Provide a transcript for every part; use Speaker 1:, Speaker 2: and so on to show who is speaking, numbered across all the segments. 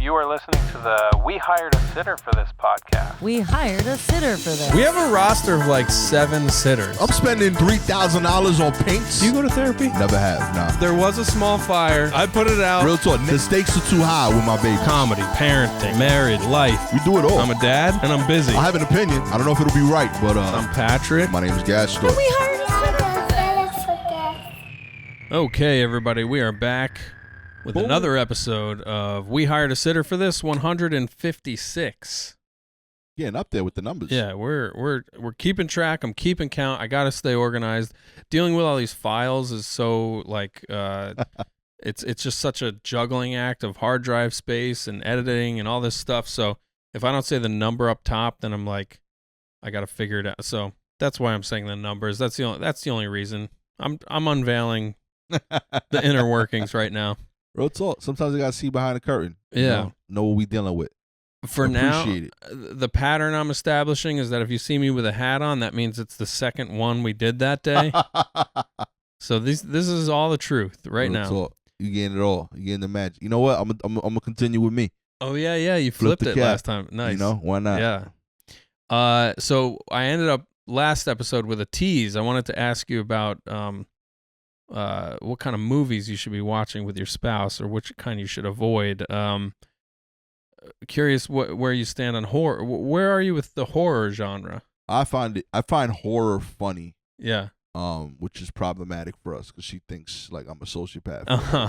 Speaker 1: You are listening to the We Hired a Sitter for This podcast.
Speaker 2: We hired a sitter for this.
Speaker 3: We have a roster of like 7 sitters.
Speaker 4: I'm spending $3,000 on paints.
Speaker 3: Do you go to therapy?
Speaker 4: Never have, nah.
Speaker 3: There was a small fire. I put it out.
Speaker 4: Real talk, the stakes are too high with my baby.
Speaker 3: Comedy, parenting, marriage, life.
Speaker 4: We do it all.
Speaker 3: I'm a dad and I'm busy.
Speaker 4: I have an opinion. I don't know if it'll be right, but
Speaker 3: I'm Patrick.
Speaker 4: my name is Gaston.
Speaker 2: We hired a sitter for this.
Speaker 3: Okay, everybody, we are back with another episode of We Hired a Sitter for This, 156.
Speaker 4: Getting up there with the numbers.
Speaker 3: Yeah, we're keeping track. I'm keeping count. I gotta stay organized. Dealing with all these files is so like it's just such a juggling act of hard drive space and editing and all this stuff. So if I don't say the number up top, then I'm like, I gotta figure it out. So that's why I'm saying the numbers. That's the only reason. I'm unveiling the inner workings right now.
Speaker 4: Real talk. Sometimes I gotta see behind the curtain.
Speaker 3: Yeah.
Speaker 4: Know what we dealing with.
Speaker 3: For now,
Speaker 4: Appreciate it.
Speaker 3: the pattern I'm establishing is that if you see me with a hat on, that means it's the second one we did that day. So this is all the truth right
Speaker 4: Real
Speaker 3: now.
Speaker 4: talk. You getting it all. You getting the magic. You know what? I'm gonna continue with me.
Speaker 3: Oh yeah, you
Speaker 4: Flip
Speaker 3: flipped
Speaker 4: the
Speaker 3: it
Speaker 4: cap.
Speaker 3: last time. Nice.
Speaker 4: You know why not?
Speaker 3: Yeah. So I ended up last episode with a tease. I wanted to ask you about what kind of movies you should be watching with your spouse, or which kind you should avoid. Curious where you stand on horror. Where are you with the horror genre?
Speaker 4: I find horror funny.
Speaker 3: Yeah.
Speaker 4: Which is problematic for us because she thinks like I'm a sociopath.
Speaker 3: Uh-huh.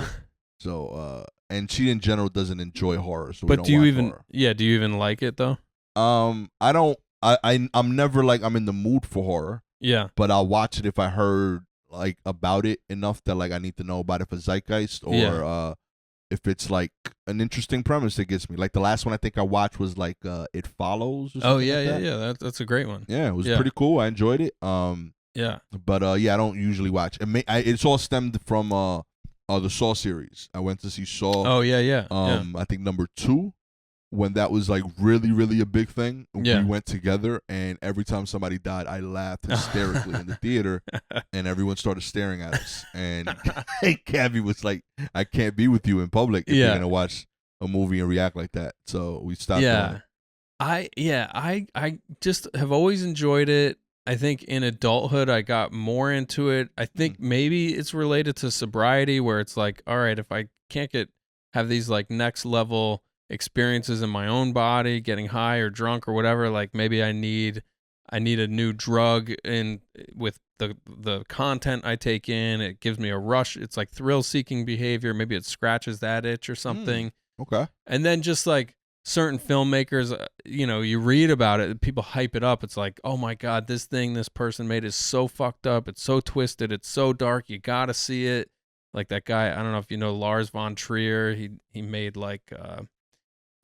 Speaker 4: So, and she in general doesn't enjoy horror. So,
Speaker 3: But
Speaker 4: we don't
Speaker 3: do you
Speaker 4: watch
Speaker 3: even?
Speaker 4: horror.
Speaker 3: Yeah. Do you even like it though?
Speaker 4: I don't. I'm never like I'm in the mood for horror.
Speaker 3: Yeah.
Speaker 4: But I'll watch it if I heard like about it enough that like I need to know about it for zeitgeist, or if it's like an interesting premise that gets me. Like the last one I think I watched was like It Follows. Or
Speaker 3: Oh
Speaker 4: something
Speaker 3: yeah,
Speaker 4: like
Speaker 3: yeah,
Speaker 4: that.
Speaker 3: yeah. That's a great one.
Speaker 4: Yeah, it was
Speaker 3: Yeah.
Speaker 4: pretty cool. I enjoyed it.
Speaker 3: Yeah.
Speaker 4: But yeah, I don't usually watch. It's all stemmed from the Saw series. I went to see Saw.
Speaker 3: Oh yeah, yeah.
Speaker 4: I think number 2, when that was like really, really a big thing.
Speaker 3: Yeah.
Speaker 4: We went together, and every time somebody died, I laughed hysterically in the theater, and everyone started staring at us. And Gabby was like, "I can't be with you in public if you're gonna watch a movie and react like that." So we stopped. doing it.
Speaker 3: I just have always enjoyed it. I think in adulthood I got more into it. I think maybe it's related to sobriety, where it's like, all right, if I can't have these like next level experiences in my own body, getting high or drunk or whatever, like maybe I need a new drug in with the content I take in. It gives me a rush. It's like thrill-seeking behavior. Maybe it scratches that itch or something.
Speaker 4: Okay.
Speaker 3: And then just like certain filmmakers, you read about it, people hype it up. It's like, oh my God, this thing this person made is so fucked up. It's so twisted. It's so dark. You got to see it. Like that guy, I don't know if you know Lars von Trier. He made like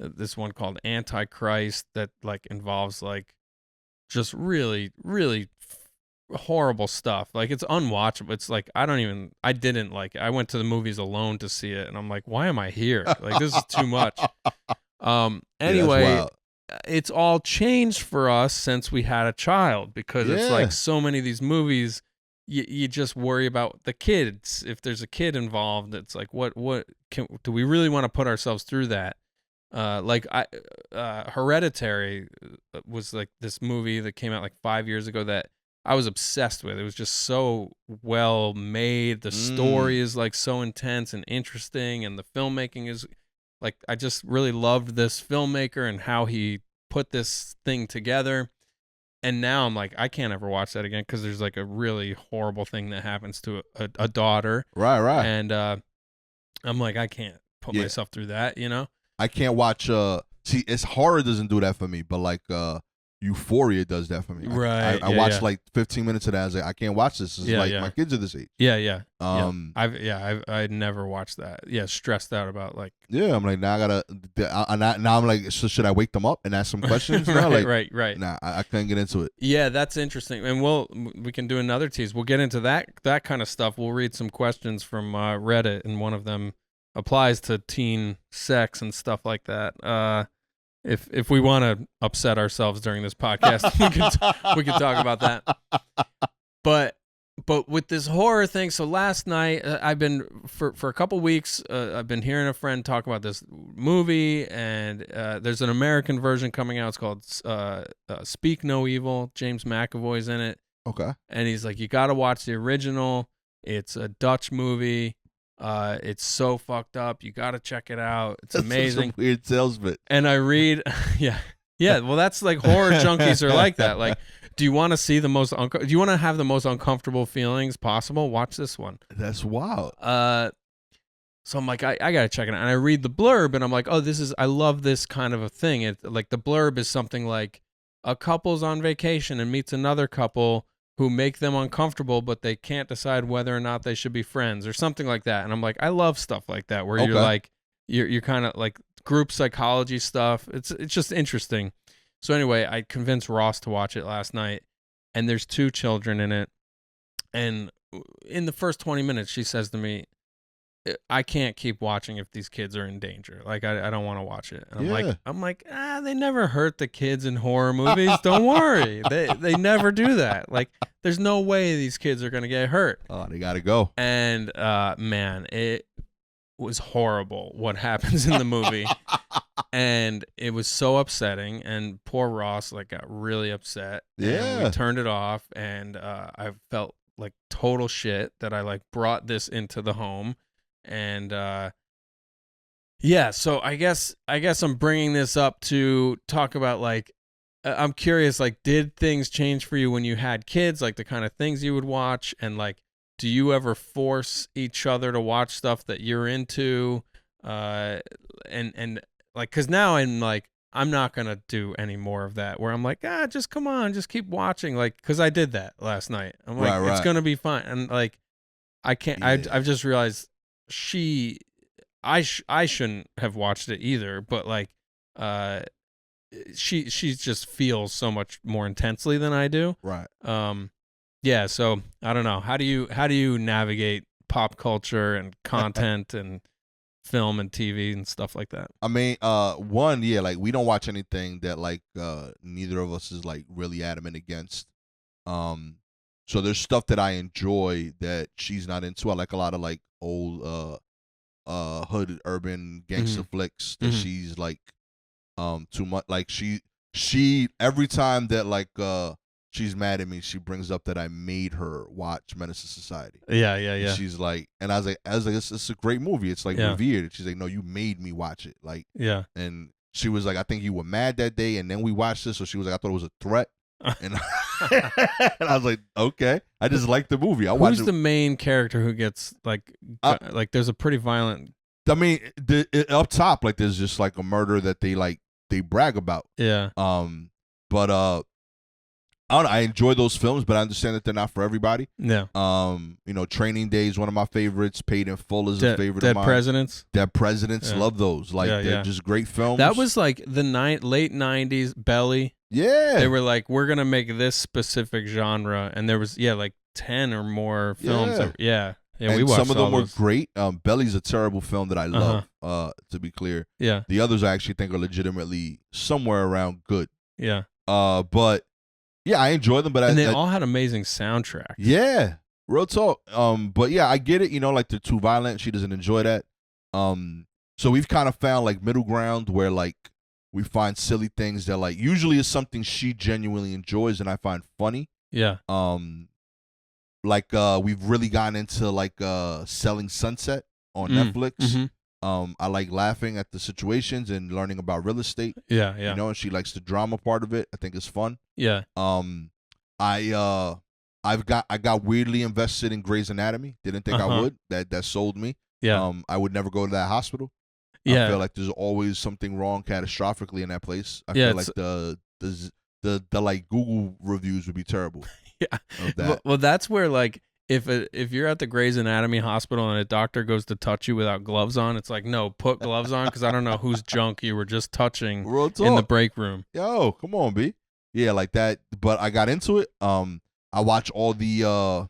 Speaker 3: this one called Antichrist that like involves like just really, really horrible stuff. Like it's unwatchable. It's like, I didn't like it. I went to the movies alone to see it, and I'm like, why am I here? Like this is too much. Anyway, it's all changed for us since we had a child, because it's like so many of these movies, you just worry about the kids. If there's a kid involved, it's like, do we really want to put ourselves through that? Hereditary was like this movie that came out like 5 years ago that I was obsessed with. It was just so well made. The story is like so intense and interesting, and the filmmaking is like, I just really loved this filmmaker and how he put this thing together. And now I'm like, I can't ever watch that again, because there's like a really horrible thing that happens to a daughter.
Speaker 4: Right.
Speaker 3: And I'm like, I can't put myself through that,
Speaker 4: I can't watch. See, it's horror doesn't do that for me, but like Euphoria does that for me.
Speaker 3: Right.
Speaker 4: I watched like 15 minutes of that. I was like, I can't watch this. It's my kids are this age.
Speaker 3: Yeah. I never watched that. Yeah, stressed out about like.
Speaker 4: Yeah, I'm like, now I gotta. Now I'm like, so should I wake them up and ask some questions?
Speaker 3: Right.
Speaker 4: Nah, I couldn't get into it.
Speaker 3: Yeah, that's interesting, and we can do another tease. We'll get into that kind of stuff. We'll read some questions from Reddit, and one of them applies to teen sex and stuff like that. If we want to upset ourselves during this podcast, we can talk about that. But but with this horror thing, so last night I've been for a couple weeks. I've been hearing a friend talk about this movie, and there's an American version coming out. It's called Speak No Evil. James McAvoy's in it.
Speaker 4: Okay.
Speaker 3: And he's like, you got to watch the original. It's a Dutch movie. It's so fucked up. You got to check it out. It's amazing.
Speaker 4: Such a weird salesman.
Speaker 3: And I read, yeah. Well, that's like horror junkies are like that. Like, do you want to see the most? Do you want to have the most uncomfortable feelings possible? Watch this one.
Speaker 4: That's wild.
Speaker 3: So I'm like, I gotta check it out. And I read the blurb, and I'm like, oh, I love this kind of a thing. It like the blurb is something like a couple's on vacation and meets another couple who make them uncomfortable, but they can't decide whether or not they should be friends or something like that. And I'm like, I love stuff like that where you're like, you're kind of like group psychology stuff. It's just interesting. So anyway, I convinced Ross to watch it last night, and there's 2 children in it. And in the first 20 minutes, she says to me, I can't keep watching if these kids are in danger. Like, I don't want to watch it. And I'm like, they never hurt the kids in horror movies. Don't worry. They never do that. Like, there's no way these kids are going to get hurt.
Speaker 4: Oh, they got to go.
Speaker 3: And, man, it was horrible what happens in the movie. And it was so upsetting. And poor Ross, like, got really upset.
Speaker 4: Yeah.
Speaker 3: And we turned it off. And I felt like total shit that I, like, brought this into the home. And so I guess I'm bringing this up to talk about, like, I'm curious, like, did things change for you when you had kids, like the kind of things you would watch, and like, do you ever force each other to watch stuff that you're into, and like, because now I'm like, I'm not gonna do any more of that where I'm like, just come on, just keep watching, like, because I did that last night. I'm like, it's gonna be fine, and like, I can't. I've just realized I shouldn't have watched it either, but like she just feels so much more intensely than I do.
Speaker 4: Right.
Speaker 3: So I don't know. How do you navigate pop culture and content and film and TV and stuff like that?
Speaker 4: I mean, like, we don't watch anything that like neither of us is like really adamant against. So there's stuff that I enjoy that she's not into. I like a lot of like old hood urban gangster flicks that she's like too much. Like she every time that like she's mad at me, she brings up that I made her watch Menace to Society.
Speaker 3: Yeah.
Speaker 4: She's like, and I was like, it's a great movie. It's like revered. She's like, no, you made me watch it. Like,
Speaker 3: yeah.
Speaker 4: And she was like, I think you were mad that day, and then we watched this. So she was like, I thought it was a threat. And, and I was like, okay. I just like the movie.
Speaker 3: Who's the main character who gets like there's a pretty violent.
Speaker 4: I mean, up top, like, there's just like a murder that they brag about.
Speaker 3: Yeah.
Speaker 4: But I don't know, I enjoy those films, but I understand that they're not for everybody.
Speaker 3: Yeah.
Speaker 4: Training Day is one of my favorites. Paid in Full is a favorite of mine. Dead Presidents, love those. Like, they're just great films.
Speaker 3: That was like the late 90s Belly.
Speaker 4: Yeah.
Speaker 3: They were like, we're going to make this specific genre. And there was, like 10 or more films.
Speaker 4: Yeah.
Speaker 3: And
Speaker 4: we watched some of them were
Speaker 3: those.
Speaker 4: great. Belly's a terrible film that I love, to be clear.
Speaker 3: Yeah.
Speaker 4: The others I actually think are legitimately somewhere around good.
Speaker 3: Yeah.
Speaker 4: But yeah, I enjoy them. But
Speaker 3: they all had amazing soundtracks.
Speaker 4: Yeah. Real talk. But yeah, I get it. Like, they're too violent. She doesn't enjoy that. So we've kind of found like middle ground where like we find silly things that like usually is something she genuinely enjoys and I find funny.
Speaker 3: Yeah.
Speaker 4: Like we've really gotten into like Selling Sunset on Netflix.
Speaker 3: Mm-hmm.
Speaker 4: I like laughing at the situations and learning about real estate.
Speaker 3: Yeah.
Speaker 4: And she likes the drama part of it. I think it's fun.
Speaker 3: Yeah.
Speaker 4: I got weirdly invested in Grey's Anatomy. Didn't think I would. That sold me.
Speaker 3: Yeah.
Speaker 4: I would never go to that hospital.
Speaker 3: Yeah.
Speaker 4: I feel like there's always something wrong catastrophically in that place. I feel like the like Google reviews would be terrible.
Speaker 3: Yeah.
Speaker 4: Of that.
Speaker 3: Well, that's where like if you're at the Grey's Anatomy hospital and a doctor goes to touch you without gloves on, it's like, no, put gloves on, because I don't know whose junk you were just touching in the break room.
Speaker 4: Yo, come on, B. Yeah, like that. But I got into it. I watch all the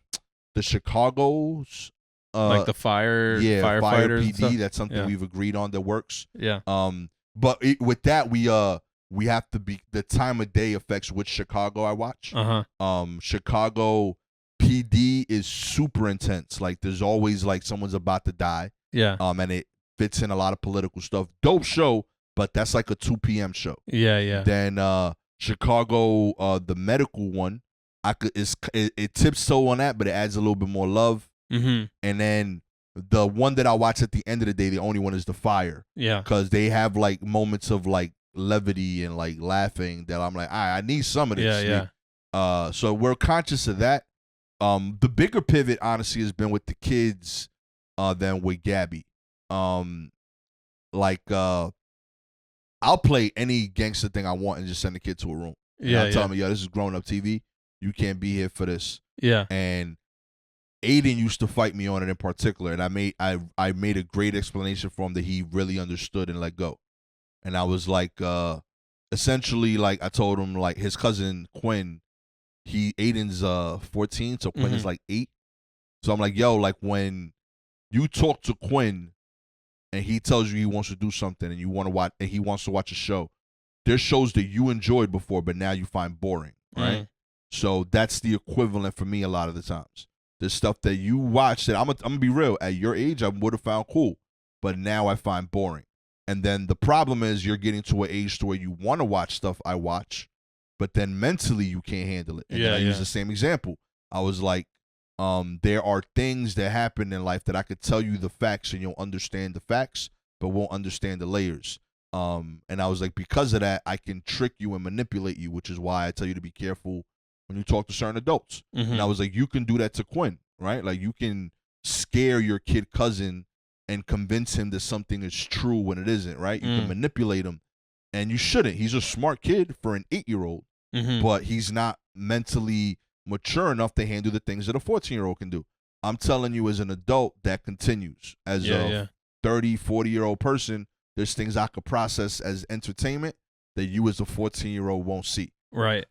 Speaker 4: Chicago's.
Speaker 3: Like the firefighters.
Speaker 4: Fire PD.
Speaker 3: Stuff.
Speaker 4: That's something we've agreed on that works.
Speaker 3: Yeah.
Speaker 4: But with that, we have to be, the time of day affects which Chicago I watch.
Speaker 3: Uh-huh.
Speaker 4: Chicago PD is super intense. Like there's always like someone's about to die.
Speaker 3: Yeah.
Speaker 4: And it fits in a lot of political stuff. Dope show, but that's like a 2 p.m. show.
Speaker 3: Yeah.
Speaker 4: Then Chicago, the medical one, it tips toe on that, but it adds a little bit more love.
Speaker 3: Mm-hmm.
Speaker 4: And then the one that I watch at the end of the day, the only one is The Fire.
Speaker 3: Yeah.
Speaker 4: Because they have like moments of like levity and like laughing that I'm like, I need some of this.
Speaker 3: Yeah.
Speaker 4: So we're conscious of that. The bigger pivot, honestly, has been with the kids than with Gabby. I'll play any gangster thing I want and just send the kid to a room. And I'll tell him, yo, this is grown up TV. You can't be here for this.
Speaker 3: Yeah.
Speaker 4: And Aiden used to fight me on it in particular, and I made a great explanation for him that he really understood and let go. And I was like, essentially, like I told him, like his cousin Quinn, Aiden's 14, so Quinn is like 8. So I'm like, yo, like when you talk to Quinn and he tells you he wants to do something and you want to watch, and he wants to watch a show, there's shows that you enjoyed before, but now you find boring, right? So that's the equivalent for me a lot of the times. There's stuff that you watch that I'm gonna be real. At your age, I would have found cool, but now I find boring. And then the problem is you're getting to an age to where you want to watch stuff I watch, but then mentally you can't handle it. And then I use the same example. I was like, there are things that happen in life that I could tell you the facts and you'll understand the facts, but won't understand the layers. And I was like, because of that, I can trick you and manipulate you, which is why I tell you to be careful when you talk to certain adults. And I was like, you can do that to Quinn, right? Like you can scare your kid cousin and convince him that something is true when it isn't, right? You can manipulate him, and you shouldn't. He's a smart kid for an 8-year-old, but he's not mentally mature enough to handle the things that a 14-year-old can do. I'm telling you, as an adult, that continues. As a 30, 40-year-old person, there's things I could process as entertainment that you as a 14-year-old won't see.
Speaker 3: Right.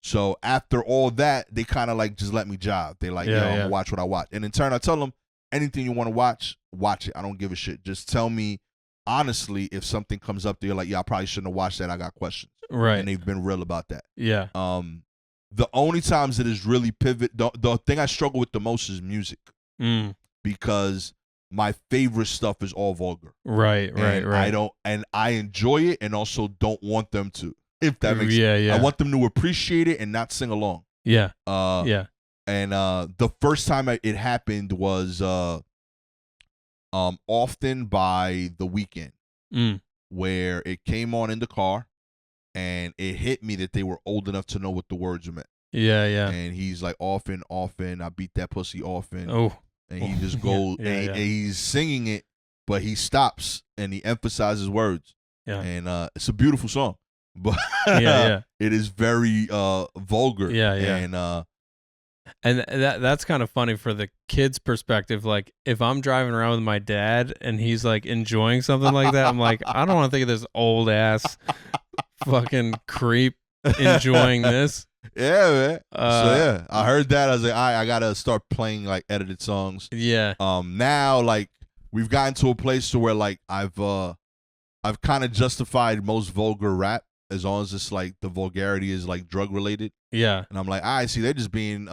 Speaker 4: So after all that, they kind of like just let me job. They like, yo, I'm gonna watch what I watch. And in turn, I tell them, anything you want to watch, watch it. I don't give a shit. Just tell me honestly if something comes up there like, yeah, I probably shouldn't have watched that. I got questions.
Speaker 3: Right.
Speaker 4: And they've been real about that.
Speaker 3: Yeah.
Speaker 4: The only times it is really pivot, the thing I struggle with the most is music. Because my favorite stuff is all vulgar.
Speaker 3: Right.
Speaker 4: I enjoy it and also don't want them to. If that makes sense.
Speaker 3: Yeah.
Speaker 4: I want them to appreciate it and not sing along.
Speaker 3: Yeah.
Speaker 4: And the first time it happened was often by The Weeknd, where it came on in the car, and it hit me that they were old enough to know what the words meant.
Speaker 3: Yeah.
Speaker 4: And he's like, often, I beat that pussy often.
Speaker 3: Oh.
Speaker 4: And he just goes, and he's singing it, but he stops and he emphasizes words.
Speaker 3: Yeah.
Speaker 4: And it's a beautiful song. But it is very vulgar.
Speaker 3: And that's kind of funny for the kid's perspective. Like if I'm driving around with my dad and he's like enjoying something like that, I'm like, I don't want to think of this old ass fucking creep enjoying this.
Speaker 4: Yeah, man. So I heard that. I was like, I gotta start playing like edited songs.
Speaker 3: Yeah.
Speaker 4: Now like we've gotten to a place to where like I've kind of justified most vulgar rap, as long as it's like the vulgarity is like drug related.
Speaker 3: Yeah.
Speaker 4: And I'm like, I see, they're just being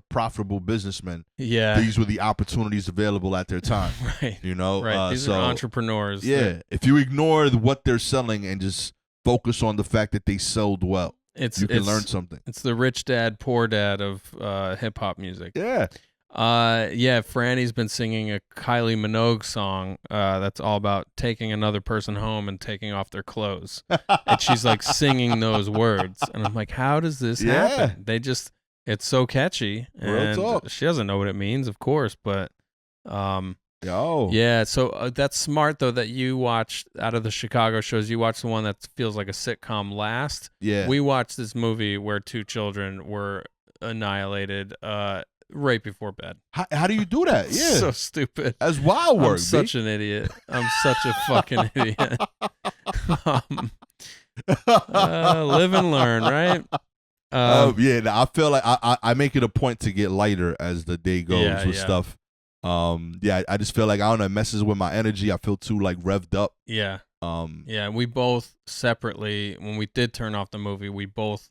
Speaker 4: profitable businessmen.
Speaker 3: Yeah.
Speaker 4: These were the opportunities available at their time.
Speaker 3: Right.
Speaker 4: You know?
Speaker 3: Right. These are entrepreneurs.
Speaker 4: Yeah. If you ignore what they're selling and just focus on the fact that they sold well, you can learn something.
Speaker 3: It's the rich dad, poor dad of hip hop music.
Speaker 4: Yeah.
Speaker 3: Franny's been singing a Kylie Minogue song that's all about taking another person home and taking off their clothes. And she's like singing those words. And I'm like, how does this happen? It's so catchy.
Speaker 4: Real talk.
Speaker 3: She doesn't know what it means, of course, but
Speaker 4: Yo.
Speaker 3: Yeah, so that's smart though that you watched out of the Chicago shows. You watched the one that feels like a sitcom last.
Speaker 4: Yeah.
Speaker 3: We watched this movie where 2 children were annihilated right before bed.
Speaker 4: How do you do that? Yeah.
Speaker 3: So stupid.
Speaker 4: That's wild work.
Speaker 3: I'm such an idiot. I'm such a fucking idiot. Live and learn, right?
Speaker 4: I feel like I make it a point to get lighter as the day goes with stuff. I just feel like, I don't know, it messes with my energy. I feel too like revved up.
Speaker 3: Yeah. We both separately, when we did turn off the movie, we both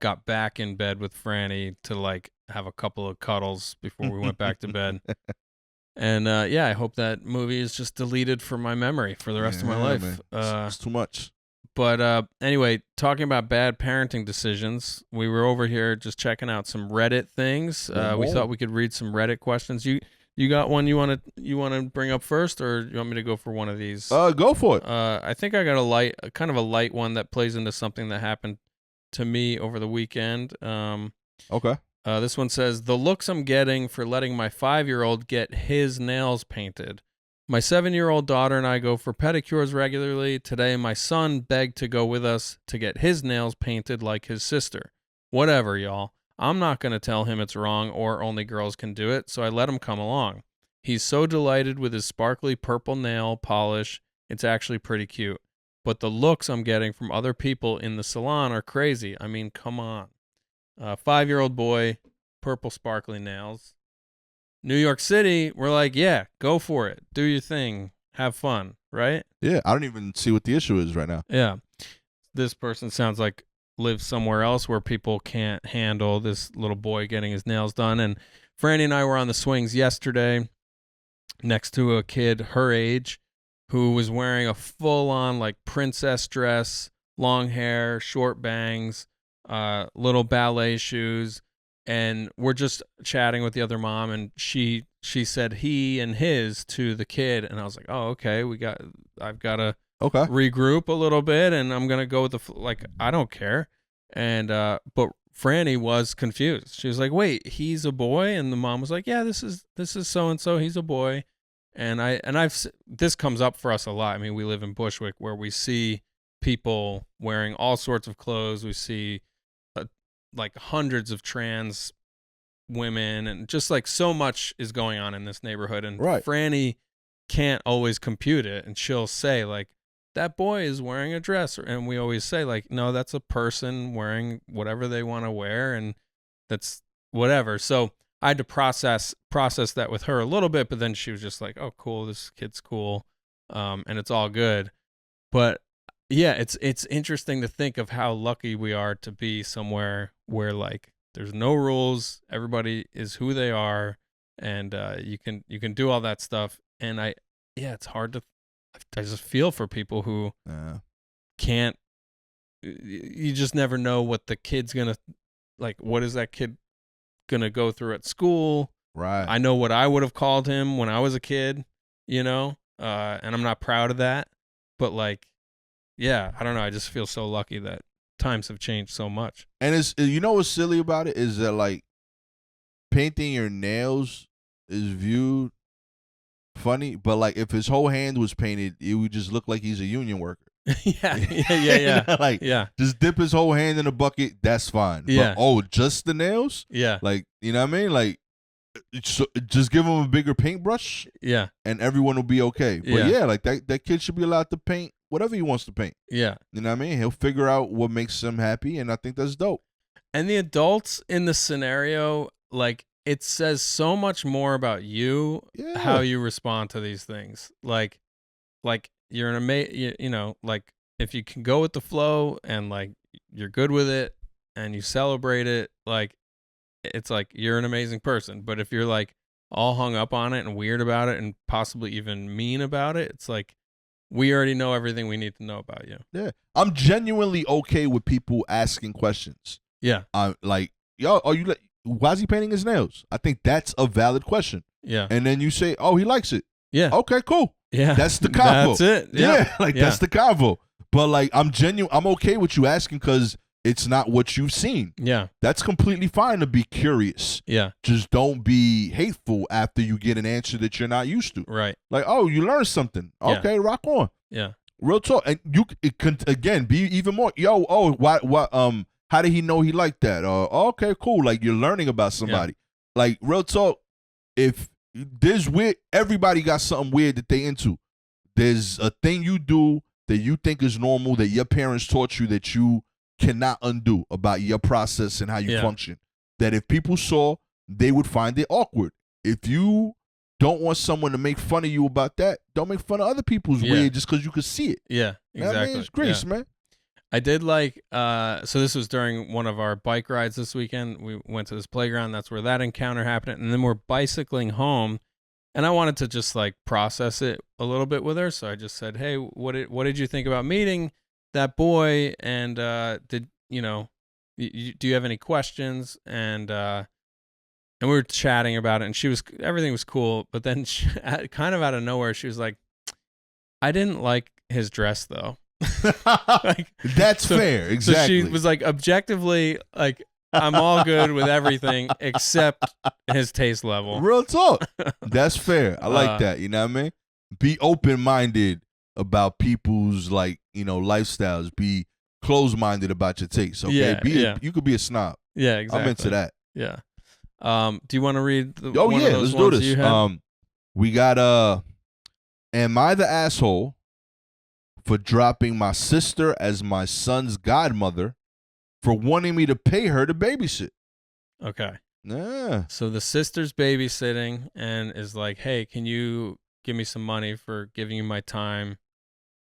Speaker 3: got back in bed with Franny to like have a couple of cuddles before we went back to bed. And I hope that movie is just deleted from my memory for the rest of my life.
Speaker 4: Man. It's too much.
Speaker 3: But anyway, talking about bad parenting decisions, we were over here just checking out some Reddit things. We thought we could read some Reddit questions. You got one you want to bring up first, or you want me to go for one of these?
Speaker 4: Go for it.
Speaker 3: I think I got a kind of a light one that plays into something that happened to me over the weekend.
Speaker 4: Okay.
Speaker 3: This one says, the looks I'm getting for letting my 5-year-old get his nails painted. My 7-year-old daughter and I go for pedicures regularly. Today, my son begged to go with us to get his nails painted like his sister. Whatever, y'all. I'm not going to tell him it's wrong or only girls can do it, so I let him come along. He's so delighted with his sparkly purple nail polish. It's actually pretty cute. But the looks I'm getting from other people in the salon are crazy. I mean, come on. 5-year-old boy, purple sparkly nails. New York City, we're like, yeah, go for it. Do your thing. Have fun, right?
Speaker 4: Yeah, I don't even see what the issue is right now.
Speaker 3: Yeah. This person sounds like lives somewhere else where people can't handle this little boy getting his nails done. And Franny and I were on the swings yesterday next to a kid her age who was wearing a full-on like princess dress, long hair, short bangs, little ballet shoes, and we're just chatting with the other mom, and she said he and his to the kid, and I was like, oh, okay, I've got to regroup a little bit, and I'm gonna go with I don't care, and but Franny was confused. She was like, wait, he's a boy, and the mom was like, yeah, this is so and so, he's a boy, and this comes up for us a lot. I mean, we live in Bushwick where we see people wearing all sorts of clothes. We see like hundreds of trans women, and just like so much is going on in this neighborhood. And Franny can't always compute it, and she'll say like, that boy is wearing a dress, and we always say like, no, that's a person wearing whatever they want to wear, and that's whatever. So I had to process that with her a little bit, but then she was just like, oh, cool, this kid's cool, and it's all good. But yeah, it's interesting to think of how lucky we are to be somewhere where like there's no rules, everybody is who they are, and you can do all that stuff. And it's hard to, I just feel for people who can't. You just never know what the kid's gonna like. What is that kid gonna go through at school?
Speaker 4: Right.
Speaker 3: I know what I would have called him when I was a kid, and I'm not proud of that, but like. Yeah, I don't know. I just feel so lucky that times have changed so much.
Speaker 4: And what's silly about it is that like painting your nails is viewed funny, but like if his whole hand was painted, it would just look like he's a union worker.
Speaker 3: Yeah.
Speaker 4: Just dip his whole hand in a bucket, that's fine.
Speaker 3: Yeah.
Speaker 4: But, just the nails?
Speaker 3: Yeah.
Speaker 4: Like, you know what I mean? Like, just give him a bigger paintbrush.
Speaker 3: Yeah.
Speaker 4: And everyone will be okay. But like that kid should be allowed to paint whatever he wants to paint.
Speaker 3: Yeah.
Speaker 4: You know what I mean? He'll figure out what makes him happy, and I think that's dope.
Speaker 3: And the adults in the scenario, like, it says so much more about you, how you respond to these things. Like you're an like if you can go with the flow and like you're good with it and you celebrate it, like it's like you're an amazing person. But if you're like all hung up on it and weird about it and possibly even mean about it, it's like we already know everything we need to know about you.
Speaker 4: Yeah. I'm genuinely okay with people asking questions.
Speaker 3: Yeah.
Speaker 4: Like, yo, why is he painting his nails? I think that's a valid question.
Speaker 3: Yeah.
Speaker 4: And then you say, oh, he likes it.
Speaker 3: Yeah.
Speaker 4: Okay, cool.
Speaker 3: Yeah.
Speaker 4: That's the convo.
Speaker 3: That's it. Yeah.
Speaker 4: That's the convo. But like, I'm okay with you asking because it's not what you've seen.
Speaker 3: Yeah.
Speaker 4: That's completely fine to be curious.
Speaker 3: Yeah.
Speaker 4: Just don't be hateful after you get an answer that you're not used to.
Speaker 3: Right.
Speaker 4: Like, oh, you learned something. Okay, rock on.
Speaker 3: Yeah.
Speaker 4: Real talk. And it can, again, be even more, how did he know he liked that? Okay, cool. Like, you're learning about somebody. Yeah. Like, real talk, if there's everybody got something weird that they into. There's a thing you do that you think is normal that your parents taught you that you cannot undo about your process and how you function. That if people saw, they would find it awkward. If you don't want someone to make fun of you about that, don't make fun of other people's weird just because you could see it.
Speaker 3: Yeah, exactly.
Speaker 4: I mean, it's grace, man.
Speaker 3: I did like, so this was during one of our bike rides this weekend. We went to this playground. That's where that encounter happened. And then we're bicycling home. And I wanted to just like process it a little bit with her. So I just said, hey, what did you think about meeting that boy? And do you have any questions? And we were chatting about it. And everything was cool. But then kind of out of nowhere, she was like, I didn't like his dress though.
Speaker 4: That's fair. Exactly.
Speaker 3: So she was like, objectively, like, I'm all good with everything except his taste level.
Speaker 4: Real talk. That's fair. I like that. You know what I mean? Be open-minded about people's lifestyles. Be closed-minded about your taste. Okay. You could be a snob.
Speaker 3: Yeah, exactly.
Speaker 4: I'm into that.
Speaker 3: Yeah. Do you want to read?
Speaker 4: Let's do this. We got am I the asshole for dropping my sister as my son's godmother for wanting me to pay her to babysit?
Speaker 3: Okay.
Speaker 4: Yeah.
Speaker 3: So the sister's babysitting and is like, hey, can you give me some money for giving you my time?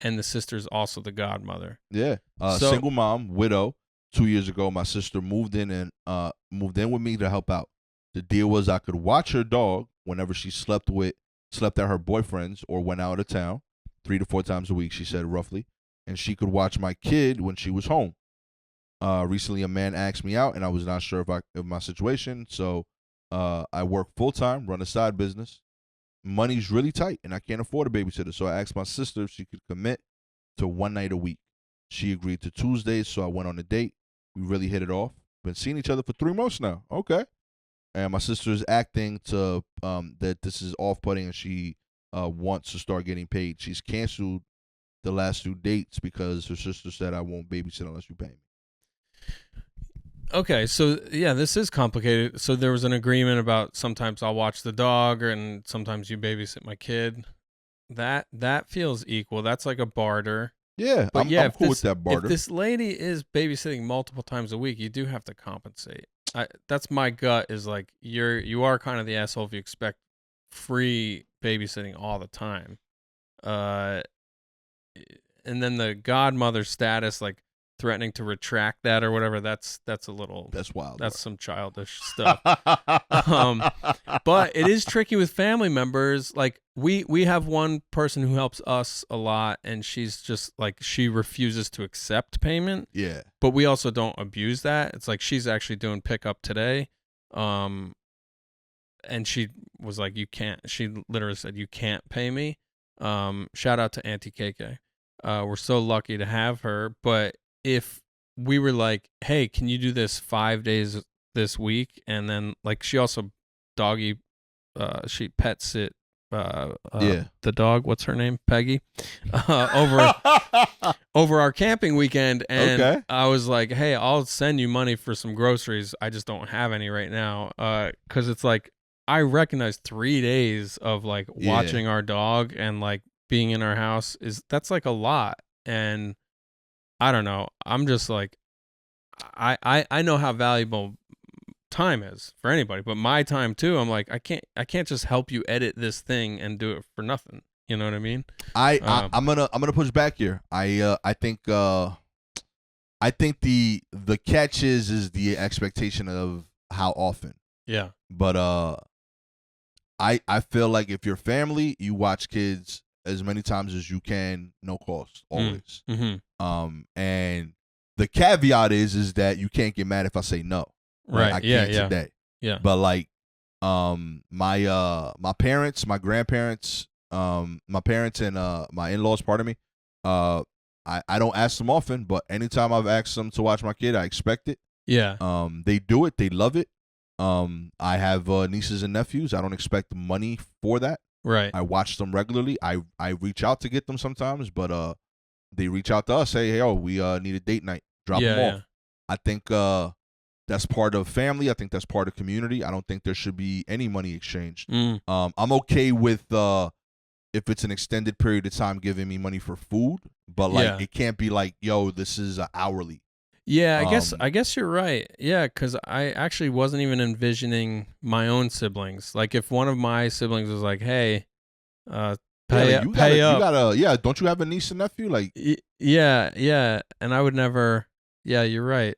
Speaker 3: And the sister's also the godmother.
Speaker 4: Yeah. Single mom, widow. 2 years ago, my sister moved in with me to help out. The deal was I could watch her dog whenever she slept at her boyfriend's or went out of town, 3 to 4 times a week, she said roughly. And she could watch my kid when she was home. Recently, a man asked me out, and I was not sure of my situation. So I work full-time, run a side business. Money's really tight, and I can't afford a babysitter. So I asked my sister if she could commit to 1 night a week. She agreed to Tuesdays, so I went on a date. We really hit it off. Been seeing each other for 3 months now. Okay. And my sister is acting to that this is off-putting, and she wants to start getting paid. She's canceled the last 2 dates because her sister said, I won't babysit unless you pay me.
Speaker 3: Okay, so yeah, this is complicated. So there was an agreement about sometimes I'll watch the dog and sometimes you babysit my kid. That feels equal. That's like a barter.
Speaker 4: Yeah,
Speaker 3: but
Speaker 4: I'm cool with that barter.
Speaker 3: If this lady is babysitting multiple times a week, you do have to compensate. That's my gut is like you are kind of the asshole if you expect free babysitting all the time. And then the godmother status, like threatening to retract that or whatever, that's wild. That's some childish stuff. But it is tricky with family members. Like we have one person who helps us a lot, and she's just like, she refuses to accept payment.
Speaker 4: Yeah.
Speaker 3: But we also don't abuse that. It's like she's actually doing pickup today. And she was like, she literally said, you can't pay me. Shout out to Auntie KK. We're so lucky to have her. But if we were like, hey, can you do this 5 days this week? And then like she also she pet sit the dog, what's her name? Peggy, over our camping weekend. And okay. I was like, hey, I'll send you money for some groceries. I just don't have any right now. 'Cause it's like, I recognize 3 days of like watching our dog and like being in our house that's like a lot. And I don't know. I'm just like, I know how valuable time is for anybody, but my time too. I'm like, I can't just help you edit this thing and do it for nothing. You know what I mean?
Speaker 4: I'm gonna push back here. I think the catch is the expectation of how often.
Speaker 3: Yeah.
Speaker 4: But I feel like if you're family, you watch kids as many times as you can, no cost, always.
Speaker 3: Mm-hmm.
Speaker 4: And the caveat is that you can't get mad if I say no.
Speaker 3: Right.
Speaker 4: I can't today.
Speaker 3: Yeah.
Speaker 4: But like, my parents, my grandparents, my parents and my in-laws, pardon me. I don't ask them often, but anytime I've asked them to watch my kid, I expect it.
Speaker 3: Yeah.
Speaker 4: They do it. They love it. I have nieces and nephews. I don't expect money for that.
Speaker 3: Right.
Speaker 4: I watch them regularly. I reach out to get them sometimes, but they reach out to us. Hey, we need a date night. Drop them off. Yeah. I think that's part of family. I think that's part of community. I don't think there should be any money exchanged. I'm okay with if it's an extended period of time giving me money for food, but like it can't be like, yo, this is hourly.
Speaker 3: Yeah, I guess you're right. Yeah, because I actually wasn't even envisioning my own siblings. Like if one of my siblings was like, hey, Pay up.
Speaker 4: You gotta, yeah. Don't you have a niece and nephew? Like,
Speaker 3: yeah. And I would never. Yeah, you're right.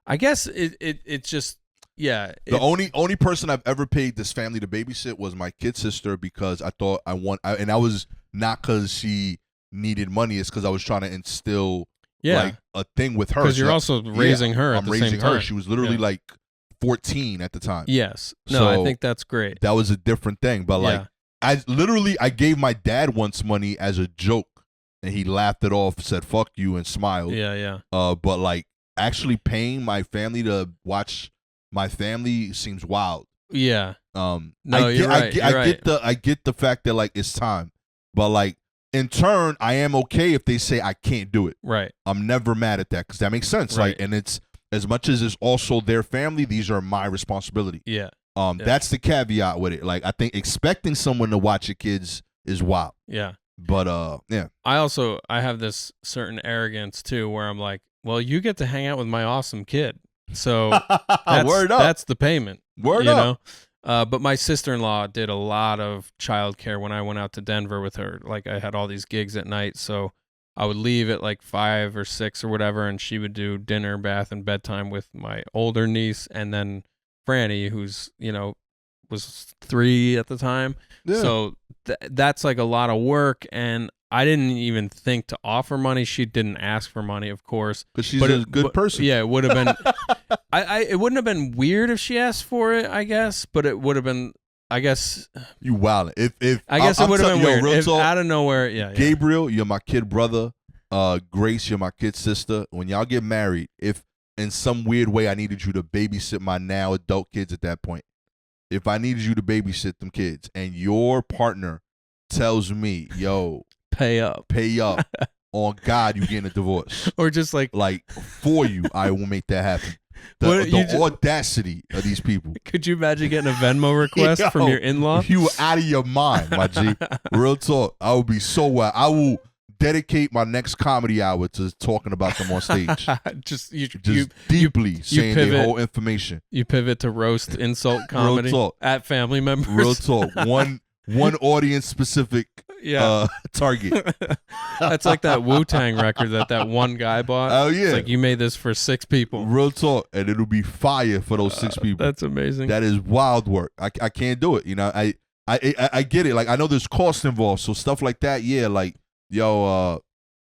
Speaker 3: I guess it's just yeah.
Speaker 4: The only person I've ever paid this family to babysit was my kid sister because I thought and I was not because she needed money. It's because I was trying to instill like a thing with her.
Speaker 3: Because you're also raising her.
Speaker 4: I'm raising her. She was literally like 14 at the time.
Speaker 3: Yes. No,
Speaker 4: so
Speaker 3: I think that's great.
Speaker 4: That was a different thing. But like, I gave my dad once money as a joke, and he laughed it off, said "fuck you" and smiled.
Speaker 3: Yeah.
Speaker 4: But like actually paying my family to watch my family seems wild.
Speaker 3: Yeah.
Speaker 4: No,
Speaker 3: you're right.
Speaker 4: I get the fact that like it's time, but like in turn, I am okay if they say I can't do it.
Speaker 3: Right.
Speaker 4: I'm never mad at that because that makes sense.
Speaker 3: Right.
Speaker 4: Like, and it's as much as it's also their family, these are my responsibility.
Speaker 3: Yeah.
Speaker 4: That's the caveat with it. Like, I think expecting someone to watch your kids is wild.
Speaker 3: Yeah.
Speaker 4: But yeah.
Speaker 3: I have this certain arrogance too, where I'm like, well, you get to hang out with my awesome kid, so that's the payment.
Speaker 4: Word up.
Speaker 3: But my sister-in-law did a lot of childcare when I went out to Denver with her. Like, I had all these gigs at night, so I would leave at like 5 or 6 or whatever, and she would do dinner, bath, and bedtime with my older niece, and then Franny, who's, was 3 at the time. Yeah. So that's like a lot of work, and I didn't even think to offer money. She didn't ask for money, of course.
Speaker 4: Because she's a good person.
Speaker 3: Yeah, it would have been. It wouldn't have been weird if she asked for it, I guess. But it would have been. I guess.
Speaker 4: You wildin'. If
Speaker 3: I guess it would have been weird. If
Speaker 4: talk,
Speaker 3: out of nowhere, yeah.
Speaker 4: Gabriel, you're my kid brother. Grace, you're my kid sister. When y'all get married, if in some weird way I needed you to babysit my now adult kids at that point, if I needed you to babysit them kids, and your partner tells me, "Yo, pay up," on God, you getting a divorce,
Speaker 3: or just like
Speaker 4: for you, I will make that happen. The audacity of these people.
Speaker 3: Could you imagine getting a Venmo request from your in-law?
Speaker 4: You out of your mind, my G. Real talk. I would be so wild. I will dedicate my next comedy hour to talking about them on stage. just deeply saying their whole information.
Speaker 3: You pivot to roast insult comedy.
Speaker 4: Real talk.
Speaker 3: At family members.
Speaker 4: Real talk. One audience specific target.
Speaker 3: That's like that Wu-Tang record that one guy bought.
Speaker 4: Oh yeah.
Speaker 3: It's like, you made this for 6 people.
Speaker 4: Real talk. And it'll be fire for those 6 people.
Speaker 3: That's amazing.
Speaker 4: That is wild work. I can't do it. I get it. Like, I know there's cost involved. So stuff like that, yeah, like, yo,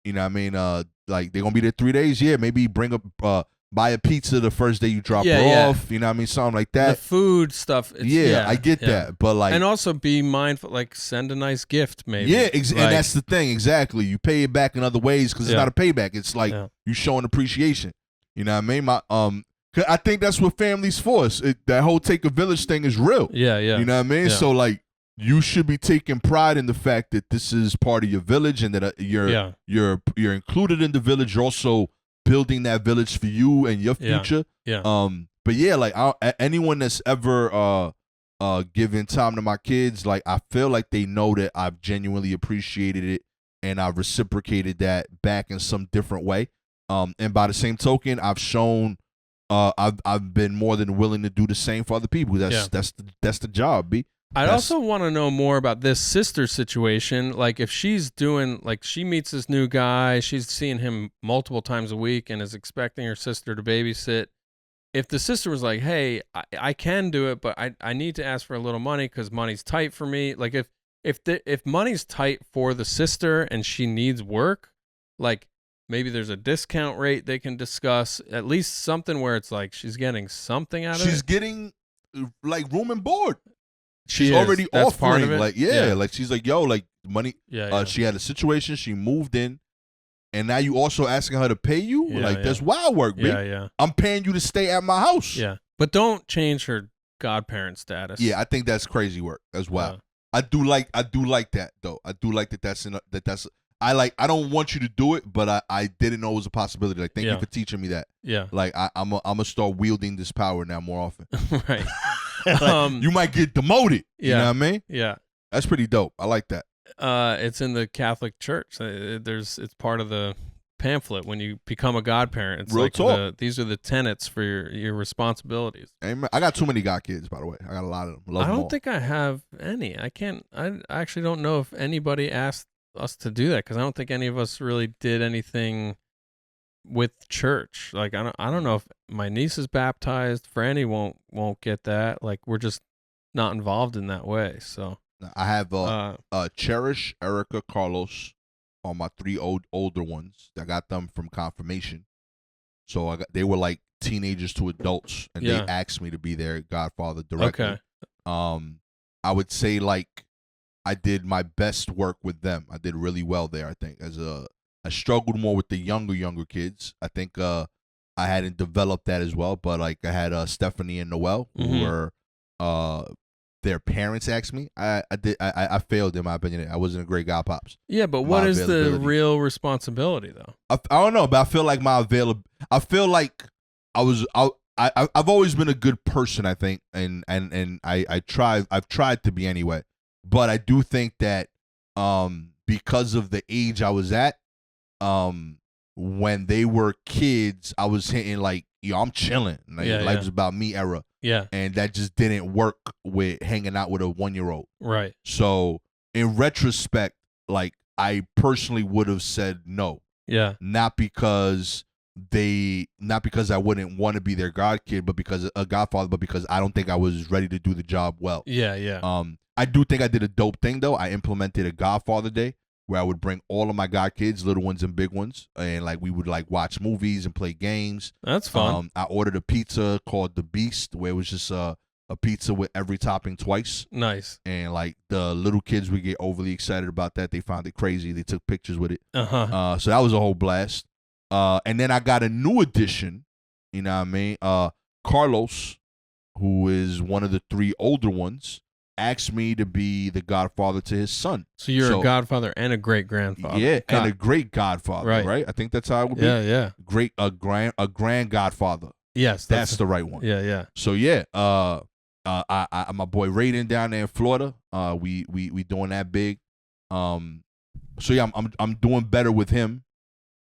Speaker 4: like, they're gonna be there 3 days, yeah, maybe bring up buy a pizza the first day you drop her off, you know what I mean, something like that.
Speaker 3: The food stuff,
Speaker 4: I get that, but like,
Speaker 3: and also be mindful, like, send a nice gift, maybe.
Speaker 4: Yeah, and that's the thing, exactly. You pay it back in other ways because it's not a payback. It's like you showing appreciation. You know what I mean? I think that's what family's for. That whole take a village thing is real.
Speaker 3: Yeah.
Speaker 4: You know what I mean? Yeah. So like, you should be taking pride in the fact that this is part of your village and that you're included in the village. You're also building that village for you and your future.
Speaker 3: Yeah.
Speaker 4: But yeah, like, anyone that's ever given time to my kids, like, I feel like they know that I've genuinely appreciated it and I've reciprocated that back in some different way. And by the same token, I've shown I've been more than willing to do the same for other people. That's the job, B.
Speaker 3: I'd also want to know more about this sister situation. Like, if she's doing, like, she meets this new guy, she's seeing him multiple times a week and is expecting her sister to babysit. If the sister was like, hey, I can do it, but I need to ask for a little money because money's tight for me. Like, if money's tight for the sister and she needs work, like, maybe there's a discount rate they can discuss, at least something where it's like she's getting something out of it.
Speaker 4: She's getting, like, room and board.
Speaker 3: She's
Speaker 4: already
Speaker 3: That's
Speaker 4: offering,
Speaker 3: part of it.
Speaker 4: like, like, she's like, yo, like, money. She had a situation, she moved in, and now you also asking her to pay you? That's wild work, B.
Speaker 3: Yeah.
Speaker 4: I'm paying you to stay at my house.
Speaker 3: Yeah. But don't change her godparent status.
Speaker 4: Yeah, I think that's crazy work as well. Yeah. I do like that, though. I do like that I don't want you to do it, but I didn't know it was a possibility. Like, thank you for teaching me that.
Speaker 3: Yeah.
Speaker 4: Like, I'm gonna start wielding this power now more often.
Speaker 3: Right.
Speaker 4: Like, you might get demoted.
Speaker 3: Yeah.
Speaker 4: You know what I mean?
Speaker 3: Yeah.
Speaker 4: That's pretty dope. I like that.
Speaker 3: It's in the Catholic Church. It's part of the pamphlet when you become a godparent. It's
Speaker 4: Real
Speaker 3: like
Speaker 4: talk.
Speaker 3: these are the tenets for your responsibilities.
Speaker 4: Amen. I got too many god kids, by the way. I got a lot of them. Love
Speaker 3: I
Speaker 4: them
Speaker 3: don't
Speaker 4: all.
Speaker 3: think I have any. I actually don't know if anybody asked us to do that because I don't think any of us really did anything with church. Like I don't know if my niece is baptized. Franny won't get that. Like we're just not involved in that way. So
Speaker 4: I have Cherish, Erica, Carlos are my 3 older ones. I got them from confirmation. So they were like teenagers to adults, and they asked me to be their godfather directly.
Speaker 3: Okay.
Speaker 4: I would say like I did my best work with them. I did really well there. I think I struggled more with the younger kids. I think I hadn't developed that as well. But like I had Stephanie and Noel who were their parents asked me. I failed in my opinion. I wasn't a great godpops.
Speaker 3: Yeah, but what is the real responsibility though?
Speaker 4: I don't know, but I feel like I feel like I've always been a good person, I think, and I've tried to be anyway. But I do think that because of the age I was at, when they were kids, I was hitting like, yo, I'm chilling. Like life's about me era.
Speaker 3: Yeah.
Speaker 4: And that just didn't work with hanging out with a 1-year-old.
Speaker 3: Right.
Speaker 4: So in retrospect, like I personally would have said no.
Speaker 3: Yeah.
Speaker 4: Not because I wouldn't want to be their god kid, but because a godfather, but because I don't think I was ready to do the job well.
Speaker 3: Yeah, yeah.
Speaker 4: I do think I did a dope thing though. I implemented a Godfather Day where I would bring all of my god kids, little ones and big ones, and like we would like watch movies and play games.
Speaker 3: That's fun.
Speaker 4: I ordered a pizza called The Beast, where it was just a pizza with every topping twice.
Speaker 3: Nice.
Speaker 4: And like the little kids would get overly excited about that. They found it crazy. They took pictures with it. So that was a whole blast. And then I got a new addition. You know what I mean? Carlos, who is one of the 3 older ones, asked me to be the godfather to his son.
Speaker 3: So you're a godfather and a great grandfather.
Speaker 4: Yeah, and a great godfather, right? I think that's how it would be.
Speaker 3: Yeah.
Speaker 4: Great, a grand godfather.
Speaker 3: Yes,
Speaker 4: that's the right one.
Speaker 3: Yeah.
Speaker 4: So yeah, my boy Raiden down there in Florida. We doing that big. So yeah, I'm doing better with him.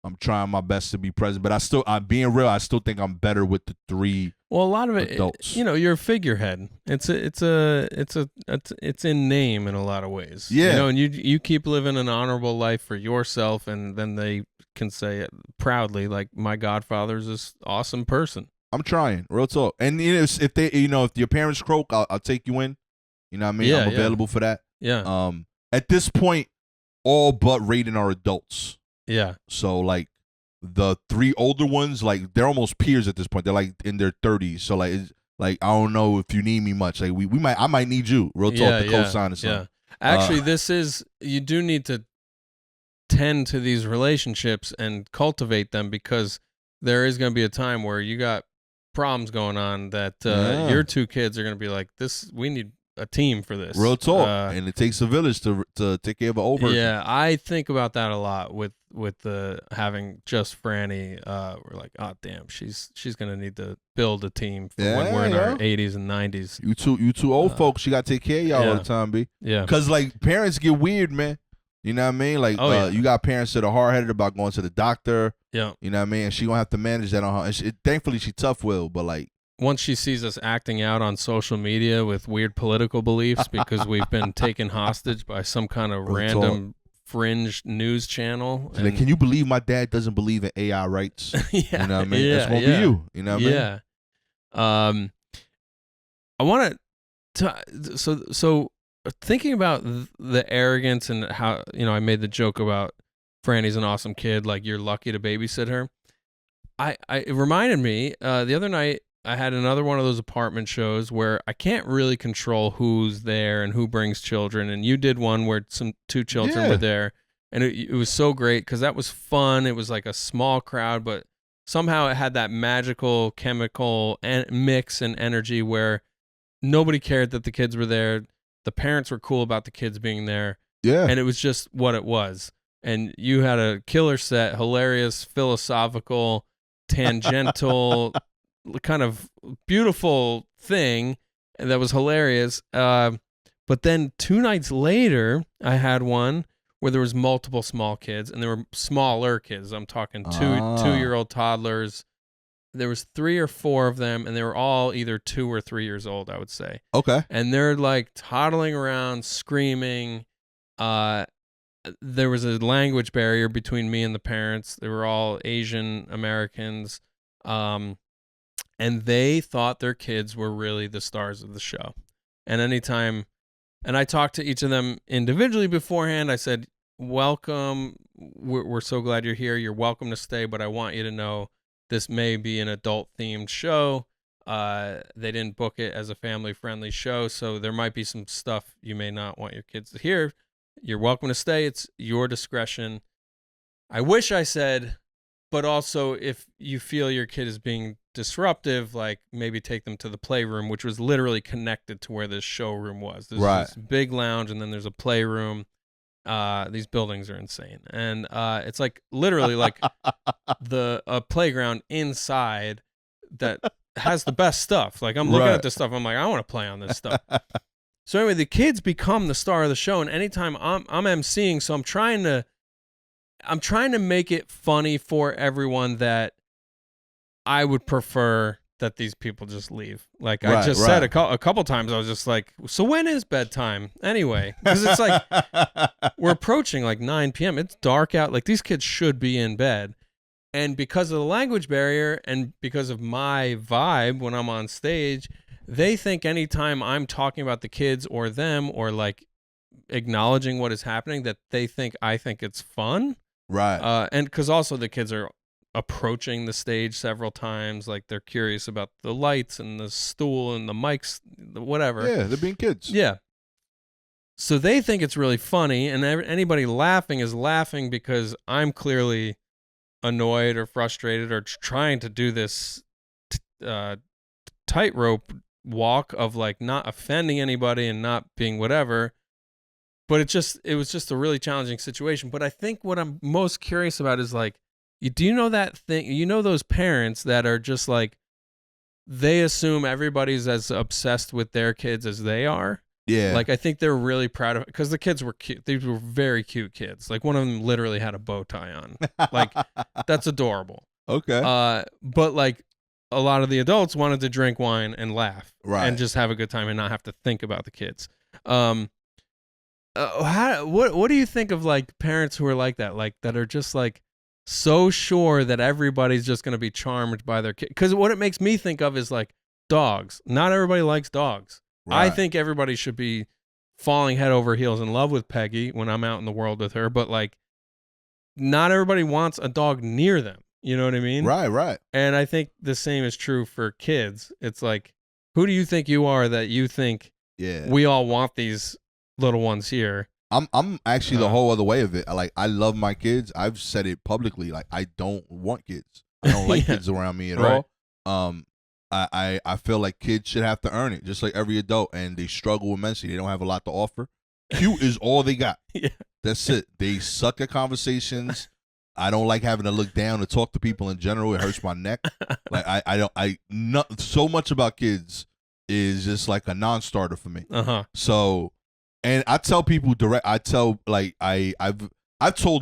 Speaker 4: I'm trying my best to be present, but being real, I still think I'm better with the 3.
Speaker 3: Well, a lot of it,
Speaker 4: adults.
Speaker 3: You're a figurehead. It's in name in a lot of ways.
Speaker 4: Yeah.
Speaker 3: And you keep living an honorable life for yourself, and then they can say it proudly, like my godfather's this awesome person. I'm
Speaker 4: trying, real talk. And if they, if your parents croak, I'll take you in. You know what I mean?
Speaker 3: Yeah,
Speaker 4: I'm available for that.
Speaker 3: Yeah.
Speaker 4: At this point, all but Raiden are adults.
Speaker 3: Yeah.
Speaker 4: So like the 3 older ones, like they're almost peers at this point. They're like in their 30s. So like I don't know if you need me much. Like I might need you. Real talk to co-sign or something.
Speaker 3: Yeah. Actually, you do need to tend to these relationships and cultivate them, because there is going to be a time where you got problems going on that your 2 kids are going to be like, we need a team for this.
Speaker 4: Real talk. And it takes a village to take care of an old person.
Speaker 3: Yeah, I think about that a lot with having just Franny. We're like, oh damn, she's gonna need to build a team for when we're in our 80s and 90s.
Speaker 4: You two old folks, you gotta take care of y'all all the time, B.
Speaker 3: Yeah.
Speaker 4: Cause like parents get weird, man. You know what I mean? Like you got parents that are hard headed about going to the doctor.
Speaker 3: Yeah.
Speaker 4: You know what I mean? And she gonna have to manage that on her. And thankfully she tough willed, but like
Speaker 3: once she sees us acting out on social media with weird political beliefs because we've been taken hostage by some kind of random fringe news channel.
Speaker 4: So like, can you believe my dad doesn't believe in AI rights?
Speaker 3: Yeah.
Speaker 4: You know what I mean? That's going to be you. You know what I
Speaker 3: Yeah.
Speaker 4: mean?
Speaker 3: I want to, so thinking about the arrogance and how, I made the joke about Franny's an awesome kid, like you're lucky to babysit her. It reminded me, the other night, I had another one of those apartment shows where I can't really control who's there and who brings children. And you did one where 2 children were there. And it was so great because that was fun. It was like a small crowd, but somehow it had that magical chemical mix and energy where nobody cared that the kids were there. The parents were cool about the kids being there.
Speaker 4: Yeah.
Speaker 3: And it was just what it was. And you had a killer set, hilarious, philosophical, tangential, kind of beautiful thing that was hilarious. But then 2 nights later, I had one where there was multiple small kids, and there were smaller kids. I'm talking two-year-old toddlers. There was 3 or 4 of them, and they were all either 2 or 3 years old, I would say.
Speaker 4: Okay.
Speaker 3: And they're like toddling around, screaming. There was a language barrier between me and the parents. They were all Asian Americans. And they thought their kids were really the stars of the show. And I talked to each of them individually beforehand. I said, welcome. We're so glad you're here. You're welcome to stay, but I want you to know this may be an adult-themed show. They didn't book it as a family-friendly show, so there might be some stuff you may not want your kids to hear. You're welcome to stay. It's your discretion. I wish I said, but also if you feel your kid is being disruptive, like maybe take them to the playroom, which was literally connected to where this showroom was. There's this big lounge, and then there's a playroom. These buildings are insane, and it's like literally like a playground inside that has the best stuff. Like I'm looking at this stuff, I'm like, I want to play on this stuff. So anyway, the kids become the star of the show, and anytime I'm emceeing, so I'm trying to make it funny for everyone that I would prefer that these people just leave. Like I just said a couple times, I was just like, so when is bedtime anyway? Because it's like we're approaching like 9 p.m. It's dark out. Like these kids should be in bed. And because of the language barrier and because of my vibe when I'm on stage, they think anytime I'm talking about the kids or them or like acknowledging what is happening, that I think it's fun.
Speaker 4: Right.
Speaker 3: And because also the kids are approaching the stage several times, like they're curious about the lights and the stool and the mics, whatever.
Speaker 4: Yeah, they're being kids.
Speaker 3: Yeah. So they think it's really funny, and anybody laughing is laughing because I'm clearly annoyed or frustrated or trying to do this tightrope walk of like not offending anybody and not being whatever. But it was just a really challenging situation. But I think what I'm most curious about is like, do you know that thing? You know those parents that are just like, they assume everybody's as obsessed with their kids as they are.
Speaker 4: Yeah.
Speaker 3: Like I think they're really proud of it because the kids were cute. These were very cute kids. Like one of them literally had a bow tie on. Like that's adorable.
Speaker 4: Okay.
Speaker 3: But like a lot of the adults wanted to drink wine and laugh, and just have a good time and not have to think about the kids. What do you think of like parents who are like that are just like so sure that everybody's just going to be charmed by their kid? Because what it makes me think of is like dogs. Not everybody likes dogs. Right. I think everybody should be falling head over heels in love with Peggy when I'm out in the world with her, but like not everybody wants a dog near them. You know what I mean?
Speaker 4: Right.
Speaker 3: And I think the same is true for kids. It's like, who do you think you are that you think we all want these little ones here?
Speaker 4: I'm actually the whole other way of it. I love my kids. I've said it publicly. Like I don't want kids. I don't like kids around me at all. I feel like kids should have to earn it, just like every adult, and they struggle immensely. They don't have a lot to offer. Cute is all they got. Yeah. That's it. They suck at conversations. I don't like having to look down to talk to people in general. It hurts my neck. Like so much about kids is just like a non-starter for me. So, and I tell people direct. I've told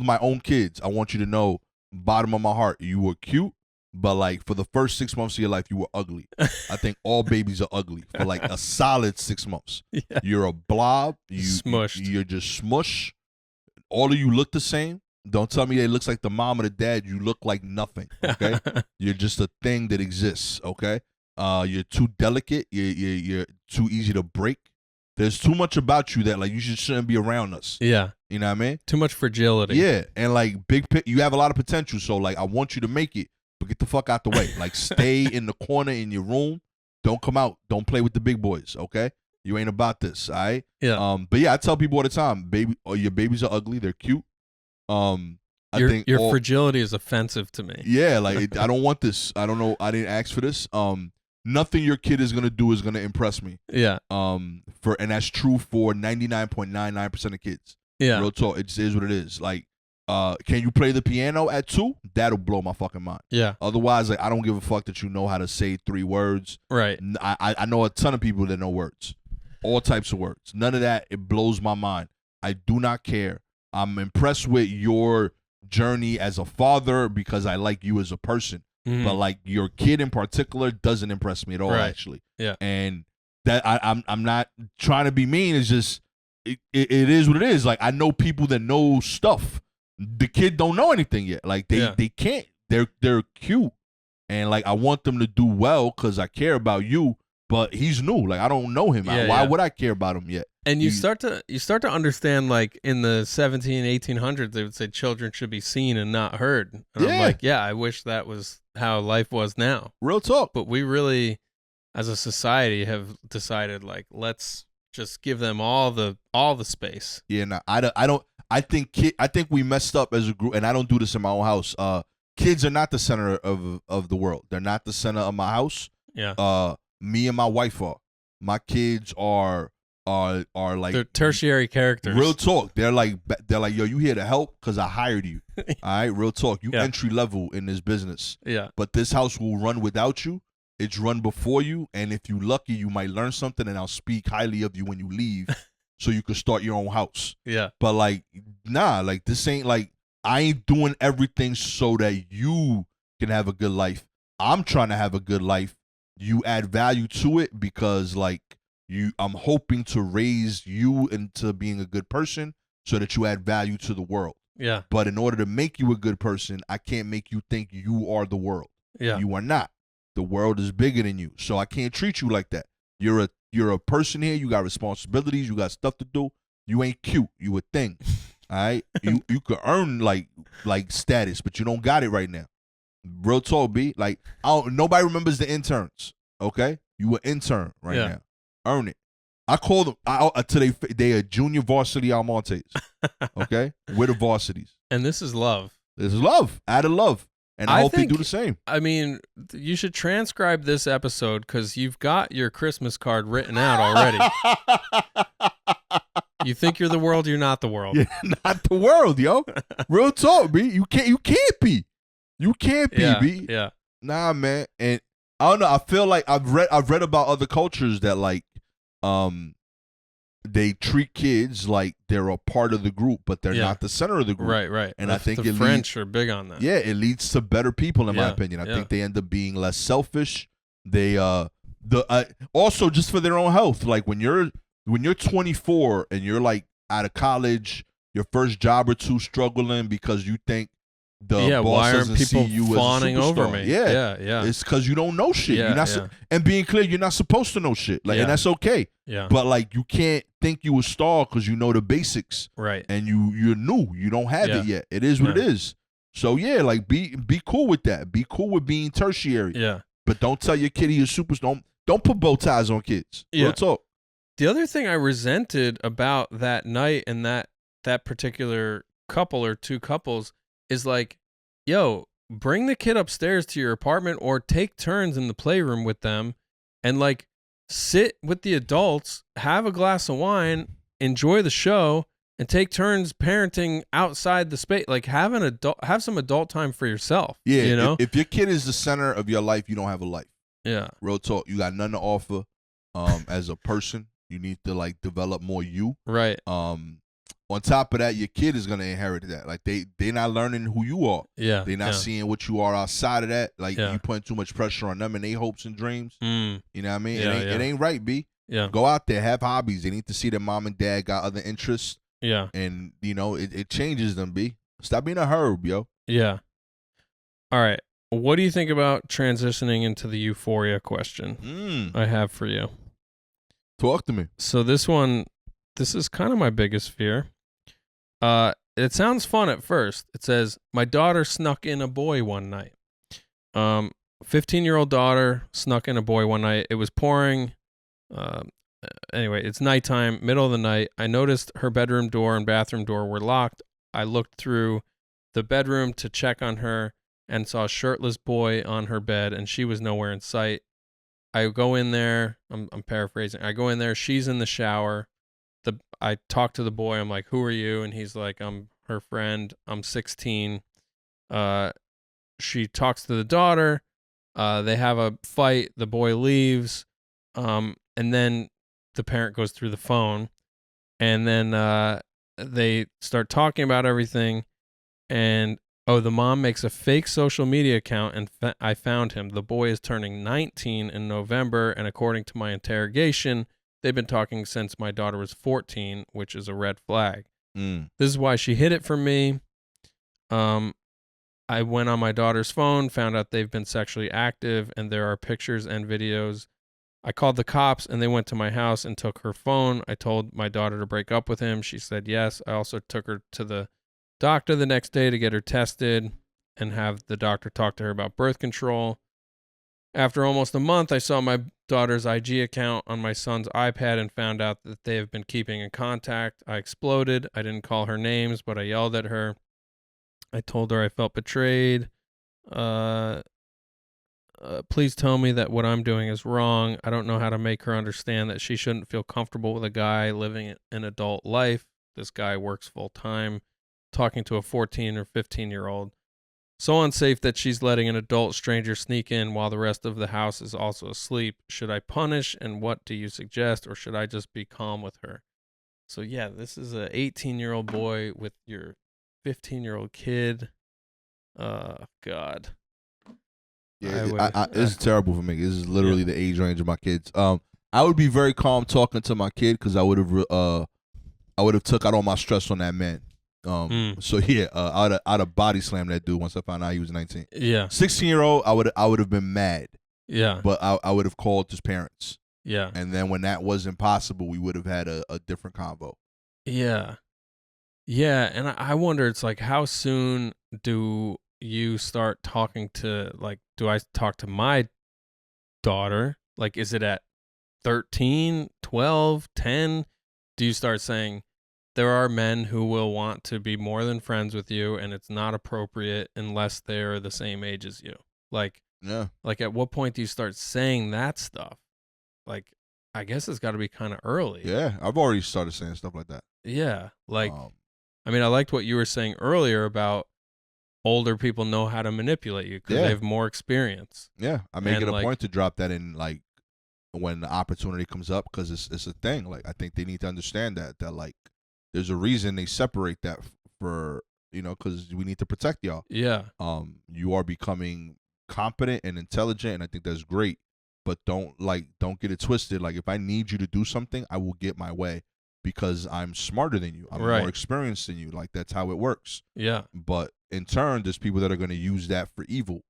Speaker 4: my own kids, I want you to know, bottom of my heart, you were cute, but like for the first 6 months of your life, you were ugly. I think all babies are ugly for like a solid 6 months. Yeah. You're a blob.
Speaker 3: Smushed.
Speaker 4: You're just smush. All of you look the same. Don't tell me they looks like the mom or the dad. You look like nothing. Okay, you're just a thing that exists. Okay, you're too delicate. You're too easy to break. There's too much about you that like you shouldn't be around us. Yeah, you know what I mean.
Speaker 3: Too much fragility.
Speaker 4: Yeah, and like you have a lot of potential. So like I want you to make it, but get the fuck out the way. Like stay in the corner in your room. Don't come out. Don't play with the big boys. Okay, you ain't about this. All right.
Speaker 3: Yeah.
Speaker 4: But yeah, I tell people all the time, your babies are ugly. They're cute. I think
Speaker 3: your fragility is offensive to me.
Speaker 4: Yeah, like I don't want this. I don't know. I didn't ask for this. Nothing your kid is gonna do is gonna impress me.
Speaker 3: Yeah.
Speaker 4: And that's true for 99.99% of kids.
Speaker 3: Yeah.
Speaker 4: Real talk. It just is what it is. Like, can you play the piano at 2? That'll blow my fucking mind.
Speaker 3: Yeah.
Speaker 4: Otherwise, like I don't give a fuck that you know how to say 3 words.
Speaker 3: Right.
Speaker 4: I know a ton of people that know words, all types of words. None of that. It blows my mind. I do not care I'm impressed with your journey as a father because I like you as a person. But like your kid in particular doesn't impress me at all, actually.
Speaker 3: Yeah.
Speaker 4: And that I'm not trying to be mean. It's just it is what it is. Like I know people that know stuff. The kid don't know anything yet. Like they can't. They're cute, and like I want them to do well because I care about you. But he's new. Like I don't know him. Why would I care about him yet?
Speaker 3: And you start to understand, like in the 1800s, they would say children should be seen and not heard. And I'm like, I wish that was how life was now.
Speaker 4: Real talk.
Speaker 3: But we really, as a society, have decided like let's just give them all the space.
Speaker 4: Yeah, no, I don't. I think we messed up as a group, and I don't do this in my own house. Kids are not the center of the world. They're not the center of my house.
Speaker 3: Yeah.
Speaker 4: Me and my wife are. My kids are like
Speaker 3: they're tertiary characters.
Speaker 4: Real talk. They're like yo, you here to help because I hired you. All right, real talk. You entry level in this business.
Speaker 3: Yeah.
Speaker 4: But this house will run without you. It's run before you, and if you lucky, you might learn something, and I'll speak highly of you when you leave, so you can start your own house.
Speaker 3: Yeah.
Speaker 4: But like, nah, like this ain't like I ain't doing everything so that you can have a good life. I'm trying to have a good life. You add value to it because like I'm hoping to raise you into being a good person so that you add value to the world.
Speaker 3: Yeah.
Speaker 4: But in order to make you a good person, I can't make you think you are the world.
Speaker 3: Yeah.
Speaker 4: You are not. The world is bigger than you. So I can't treat you like that. You're a person here, you got responsibilities, you got stuff to do. You ain't cute. You a thing. All right? You could earn like status, but you don't got it right now. Real talk, B. Like, nobody remembers the interns, okay? You an intern right now. Earn it. I call them today. They are junior varsity Almontes, okay? We're the varsities.
Speaker 3: And this is love.
Speaker 4: This is love. Out of love. And I hope they do the same.
Speaker 3: I mean, you should transcribe this episode because you've got your Christmas card written out already. You think you're the world, you're not the world.
Speaker 4: You're not the world, yo. Real talk, B. You can't be. You can't be, B.
Speaker 3: Yeah.
Speaker 4: Nah, man. And I don't know. I feel like I've read about other cultures that like they treat kids like they're a part of the group, but they're not the center of the group.
Speaker 3: Right.
Speaker 4: And I think
Speaker 3: the French are big on that.
Speaker 4: Yeah, it leads to better people, in my opinion. I think they end up being less selfish. They also just for their own health. Like when you're 24 and you're like out of college, your first job or two, struggling because you think the boss
Speaker 3: why aren't
Speaker 4: doesn't
Speaker 3: people
Speaker 4: see you
Speaker 3: fawning
Speaker 4: as a superstar.
Speaker 3: over me?
Speaker 4: Yeah. It's because you don't know shit. You're not and being clear, you're not supposed to know shit. Like, and that's okay.
Speaker 3: Yeah.
Speaker 4: But like, you can't think you a star because you know the basics.
Speaker 3: Right.
Speaker 4: And you're new. You don't have it yet. It is what it is. So yeah, like be cool with that. Be cool with being tertiary.
Speaker 3: Yeah.
Speaker 4: But don't tell your kid he's a superstar. Don't put bow ties on kids. Real talk.
Speaker 3: The other thing I resented about that night and that particular couple or two couples is like, yo, bring the kid upstairs to your apartment or take turns in the playroom with them and like sit with the adults, have a glass of wine, enjoy the show, and take turns parenting outside the space. Like have some adult time for yourself.
Speaker 4: Yeah.
Speaker 3: You know?
Speaker 4: If your kid is the center of your life, you don't have a life.
Speaker 3: Yeah.
Speaker 4: Real talk. You got nothing to offer as a person. You need to like develop more you.
Speaker 3: Right.
Speaker 4: On top of that, your kid is gonna inherit that. Like they're not learning who you are.
Speaker 3: Yeah.
Speaker 4: They're not seeing what you are outside of that. Like you putting too much pressure on them and their hopes and dreams. You know what I mean? It ain't right, B.
Speaker 3: Yeah.
Speaker 4: Go out there, have hobbies. They need to see their mom and dad got other interests.
Speaker 3: Yeah.
Speaker 4: And you know, it changes them, B. Stop being a herb, yo.
Speaker 3: Yeah. All right. What do you think about transitioning into the euphoria question I have for you?
Speaker 4: Talk to me.
Speaker 3: So this is kind of my biggest fear. It sounds fun at first. It says, my daughter snuck in a boy one night. 15-year-old daughter snuck in a boy one night. It was pouring. Anyway, it's nighttime, middle of the night. I noticed her bedroom door and bathroom door were locked. I looked through the bedroom to check on her and saw a shirtless boy on her bed, and she was nowhere in sight. I go in there. I'm paraphrasing. I go in there. She's in the shower. I talk to the boy. I'm like, who are you? And he's like, I'm her friend. I'm 16. She talks to the daughter. They have a fight. The boy leaves. And then the parent goes through the phone. And then they start talking about everything, and the mom makes a fake social media account, and I found him. The boy is turning 19 in November, and according to my interrogation, they've been talking since my daughter was 14, which is a red flag.
Speaker 4: Mm.
Speaker 3: This is why she hid it from me. I went on my daughter's phone, found out they've been sexually active, and there are pictures and videos. I called the cops, and they went to my house and took her phone. I told my daughter to break up with him. She said yes. I also took her to the doctor the next day to get her tested and have the doctor talk to her about birth control. After almost a month, I saw my daughter's IG account on my son's iPad and found out that they have been keeping in contact. I exploded. I didn't call her names, but I yelled at her. I told her I felt betrayed. Please tell me that what I'm doing is wrong. I don't know how to make her understand that she shouldn't feel comfortable with a guy living an adult life. This guy works full time, talking to a 14 or 15-year-old. So unsafe that she's letting an adult stranger sneak in while the rest of the house is also asleep. Should I punish, and what do you suggest, or should I just be calm with her? So yeah, this is a 18-year-old boy with your 15-year-old kid. God.
Speaker 4: Yeah, this is terrible for me. This is literally the age range of my kids. I would be very calm talking to my kid because I would have took out all my stress on that man. So yeah, I'd have body slammed that dude once I found out he was 19.
Speaker 3: Yeah.
Speaker 4: 16-year-old, I would have been mad.
Speaker 3: Yeah.
Speaker 4: But I would have called his parents.
Speaker 3: Yeah.
Speaker 4: And then when that wasn't possible, we would have had a different convo.
Speaker 3: Yeah. Yeah, and I wonder, it's like, how soon do you start talking to, like, do I talk to my daughter? Like, is it at 13, 12, 10? Do you start saying, there are men who will want to be more than friends with you, and it's not appropriate unless they're the same age as you? Like,
Speaker 4: yeah.
Speaker 3: Like, at what point do you start saying that stuff? Like, I guess it's got to be kind of early.
Speaker 4: Yeah, I've already started saying stuff like that.
Speaker 3: Yeah, like, I mean, I liked what you were saying earlier about older people know how to manipulate you because they have more experience.
Speaker 4: Yeah, I make it a
Speaker 3: like,
Speaker 4: point to drop that in, like, when the opportunity comes up, because it's a thing. Like, I think they need to understand that like, there's a reason they separate that for, because we need to protect y'all.
Speaker 3: Yeah.
Speaker 4: You are becoming competent and intelligent, and I think that's great. But don't get it twisted. Like, if I need you to do something, I will get my way because I'm smarter than you. I'm more experienced than you. Like, that's how it works.
Speaker 3: Yeah.
Speaker 4: But in turn, there's people that are going to use that for evil.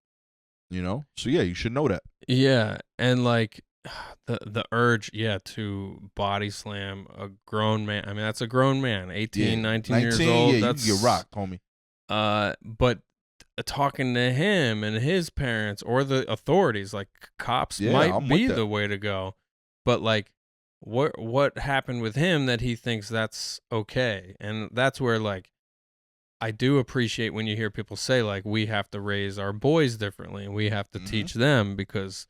Speaker 4: So yeah, you should know that.
Speaker 3: Yeah, and like the urge, to body slam a grown man. I mean, that's a grown man, 18, 19 years old.
Speaker 4: Yeah,
Speaker 3: that's,
Speaker 4: you can get rocked, homie.
Speaker 3: But talking to him and his parents or the authorities, like cops, might be the way to go. But like, what happened with him that he thinks that's okay? And that's where, like, I do appreciate when you hear people say, like, we have to raise our boys differently and we have to teach them because,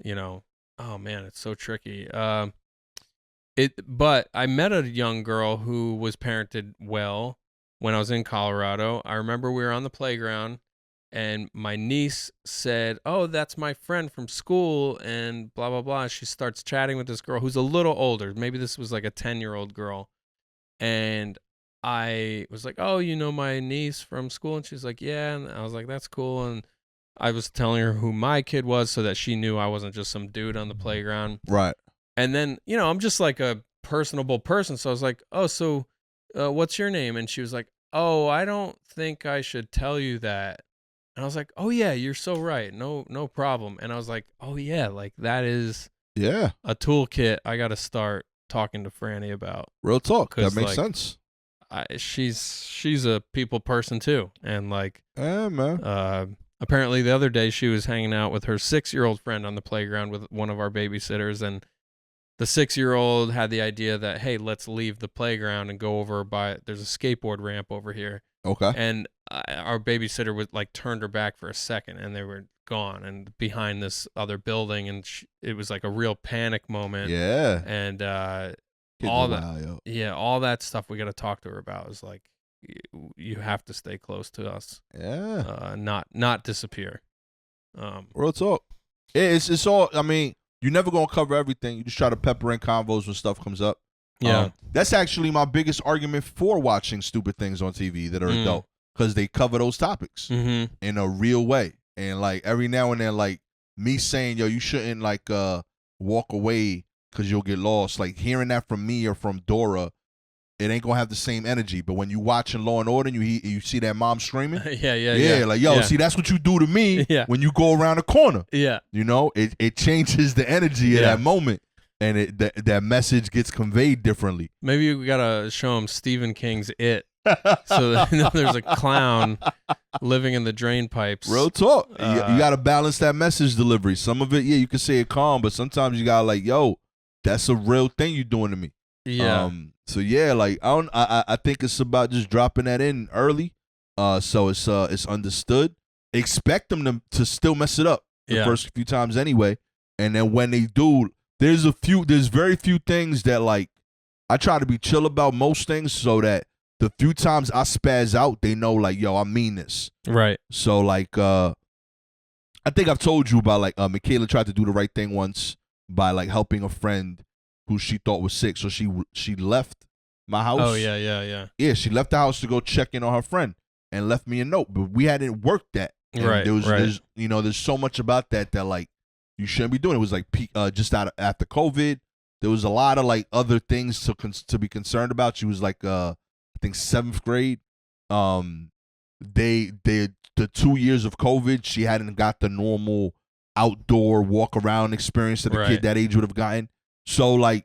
Speaker 3: oh man, it's so tricky. But I met a young girl who was parented well when I was in Colorado. I remember we were on the playground and my niece said, "Oh, that's my friend from school," and blah, blah, blah. She starts chatting with this girl who's a little older. Maybe this was like a 10-year-old girl. And I was like, "Oh, you know my niece from school?" And she's like, "Yeah." And I was like, "That's cool." And I was telling her who my kid was so that she knew I wasn't just some dude on the playground.
Speaker 4: Right.
Speaker 3: And then, I'm just like a personable person. So I was like, "Oh, so what's your name?" And she was like, "Oh, I don't think I should tell you that." And I was like, "Oh yeah, you're so right. No problem." And I was like, "Oh yeah, like that is a toolkit I got to start talking to Franny about."
Speaker 4: Real talk. That makes sense.
Speaker 3: She's a people person too. And like,
Speaker 4: yeah, man.
Speaker 3: Apparently the other day she was hanging out with her 6-year-old friend on the playground with one of our babysitters, and the 6-year-old had the idea that, hey, let's leave the playground and go over there's a skateboard ramp over here.
Speaker 4: Okay.
Speaker 3: And our babysitter was like turned her back for a second and they were gone and behind this other building, and it was like a real panic moment.
Speaker 4: Yeah.
Speaker 3: And all that stuff we got to talk to her about is like, you have to stay close to us.
Speaker 4: Yeah.
Speaker 3: Not disappear.
Speaker 4: Real talk. It's all, I mean, you're never going to cover everything. You just try to pepper in convos when stuff comes up.
Speaker 3: Yeah.
Speaker 4: That's actually my biggest argument for watching stupid things on TV that are adult, because they cover those topics in a real way. And like every now and then, like me saying, yo, you shouldn't like walk away because you'll get lost. Like hearing that from me or from Dora, it ain't gonna have the same energy. But when you watching Law and Order and you see that mom screaming,
Speaker 3: yeah,
Speaker 4: like yo, see, that's what you do to me when you go around the corner.
Speaker 3: Yeah,
Speaker 4: you know, it changes the energy of that moment, and that message gets conveyed differently.
Speaker 3: Maybe we gotta show him Stephen King's It, so that there's a clown living in the drain pipes.
Speaker 4: Real talk. You gotta balance that message delivery. Some of it, you can say it calm, but sometimes you gotta like, yo, that's a real thing you're doing to me.
Speaker 3: Yeah.
Speaker 4: So yeah, like I think it's about just dropping that in early, so it's understood. Expect them to still mess it up the first few times anyway, and then when they do, there's very few things that like I try to be chill about most things, so that the few times I spaz out, they know like, yo, I mean this.
Speaker 3: Right.
Speaker 4: So like I think I've told you about like Michaela tried to do the right thing once by like helping a friend who she thought was sick. So she left my house.
Speaker 3: Oh, yeah.
Speaker 4: Yeah, she left the house to go check in on her friend and left me a note. But we hadn't worked that. And
Speaker 3: right,
Speaker 4: there's so much about that like you shouldn't be doing. It was like just after COVID. There was a lot of like other things to be concerned about. She was like I think 7th grade. The 2 years of COVID, she hadn't got the normal outdoor walk around experience that a kid that age would have gotten. So like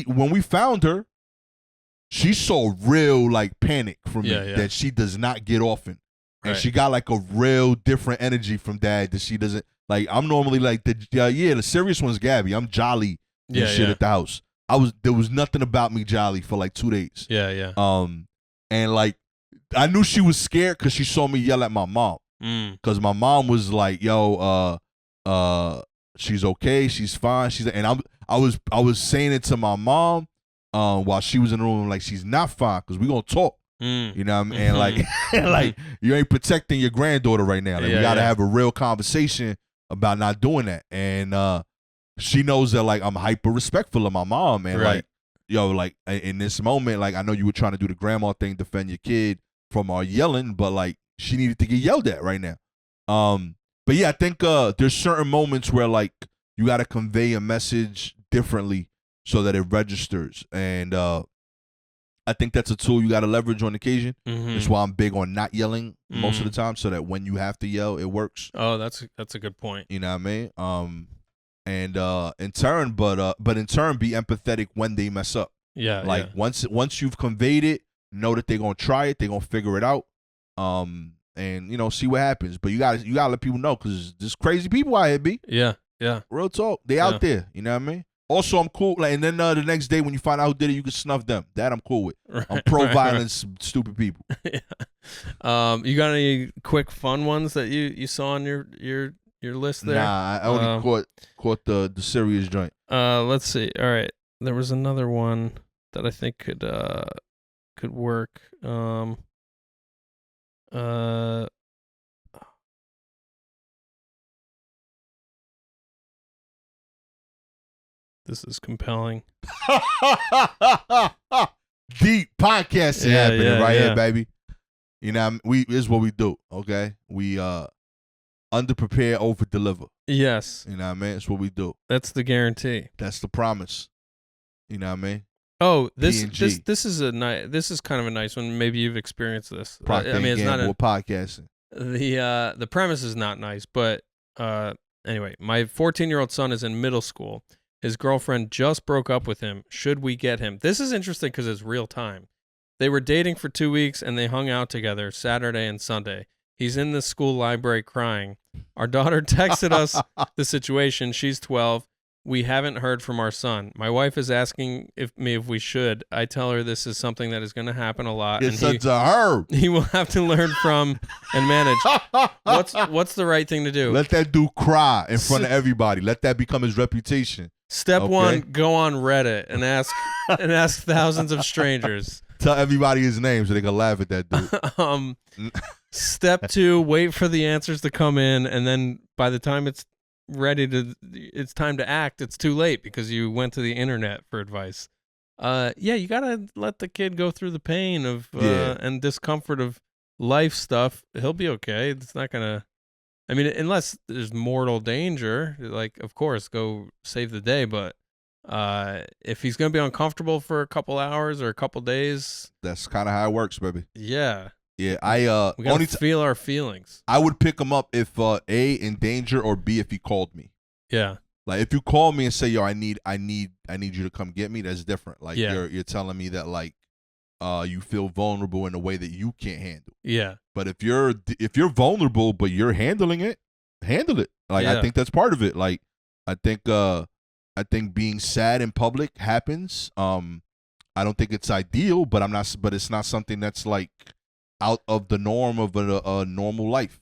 Speaker 4: when we found her, she saw real like panic from me that she does not get often. And she got like a real different energy from Dad that she doesn't like. I'm normally like the serious one's Gabby. I'm jolly and shit at the house. There was nothing about me jolly for like 2 days.
Speaker 3: Yeah.
Speaker 4: And like I knew she was scared because she saw me yell at my mom. Because my mom was like, yo, she's okay, she's fine. I was saying it to my mom while she was in the room, like, she's not fine because we gonna talk. You know what I mean? And like like you ain't protecting your granddaughter right now. Like we gotta have a real conversation about not doing that. And she knows that like I'm hyper respectful of my mom, and like, yo, like in this moment, like I know you were trying to do the grandma thing, defend your kid from our yelling, but like she needed to get yelled at right now. But yeah, I think there's certain moments where like you got to convey a message differently so that it registers, and I think that's a tool you got to leverage on occasion. That's why I'm big on not yelling most of the time, so that when you have to yell, it works.
Speaker 3: Oh, that's a good point.
Speaker 4: You know what I mean? And in turn, but in turn, be empathetic when they mess up.
Speaker 3: Yeah.
Speaker 4: Like once you've conveyed it, know that they're gonna try it, they're gonna figure it out. And see what happens. But you gotta let people know, because there's crazy people out here, B.
Speaker 3: Yeah.
Speaker 4: Real talk. They out there. You know what I mean? Also, I'm cool. Like, and then the next day when you find out who did it, you can snuff them. That I'm cool with. I'm pro-violence, stupid people.
Speaker 3: You got any quick fun ones that you saw on your list there?
Speaker 4: Nah, I only caught the serious joint.
Speaker 3: Let's see. All right, there was another one that I think could work. This is compelling.
Speaker 4: Deep podcasting happening here, baby. You know, this is what we do. Okay, we underprepare, over deliver.
Speaker 3: Yes.
Speaker 4: You know what I mean? That's what we do.
Speaker 3: That's the guarantee.
Speaker 4: That's the promise. You know what I mean?
Speaker 3: Oh, this is kind of a nice one. Maybe you've experienced this.
Speaker 4: I mean, it's not podcasting.
Speaker 3: The premise is not nice, but anyway, my 14-year-old son is in middle school. His girlfriend just broke up with him. Should we get him? This is interesting because it's real time. They were dating for 2 weeks and they hung out together Saturday and Sunday. He's in the school library crying. Our daughter texted us the situation. She's 12. We haven't heard from our son. My wife is asking if we should. I tell her this is something that is going to happen a lot.
Speaker 4: It's such a her.
Speaker 3: He will have to learn from and manage. What's the right thing to do?
Speaker 4: Let that dude cry in front of everybody. Let that become his reputation.
Speaker 3: Step one, go on Reddit and ask thousands of strangers.
Speaker 4: Tell everybody his name so they can laugh at that dude.
Speaker 3: Step two, wait for the answers to come in, and then by the time it's time to act, it's too late because you went to the internet for advice. Yeah, you gotta let the kid go through the pain of
Speaker 4: Yeah.
Speaker 3: and discomfort of life stuff. He'll be okay. It's not gonna. I mean, unless there's mortal danger, like of course, go save the day. But if he's gonna be uncomfortable for a couple hours or a couple days,
Speaker 4: That's kind of how it works, baby.
Speaker 3: yeah,
Speaker 4: Yeah,
Speaker 3: we gotta feel our feelings.
Speaker 4: I would pick him up if A, in danger, or B, if he called me.
Speaker 3: Yeah,
Speaker 4: Like if you call me and say, "Yo, I need you to come get me," that's different. Like
Speaker 3: Yeah.
Speaker 4: you're telling me that like you feel vulnerable in a way that you can't handle.
Speaker 3: yeah,
Speaker 4: But if you're vulnerable but you're handling it, handle it. Like I
Speaker 3: Yeah.
Speaker 4: think that's part of it. Like I think being sad in public happens. I don't think it's ideal, but it's not something that's like out of the norm of a normal life.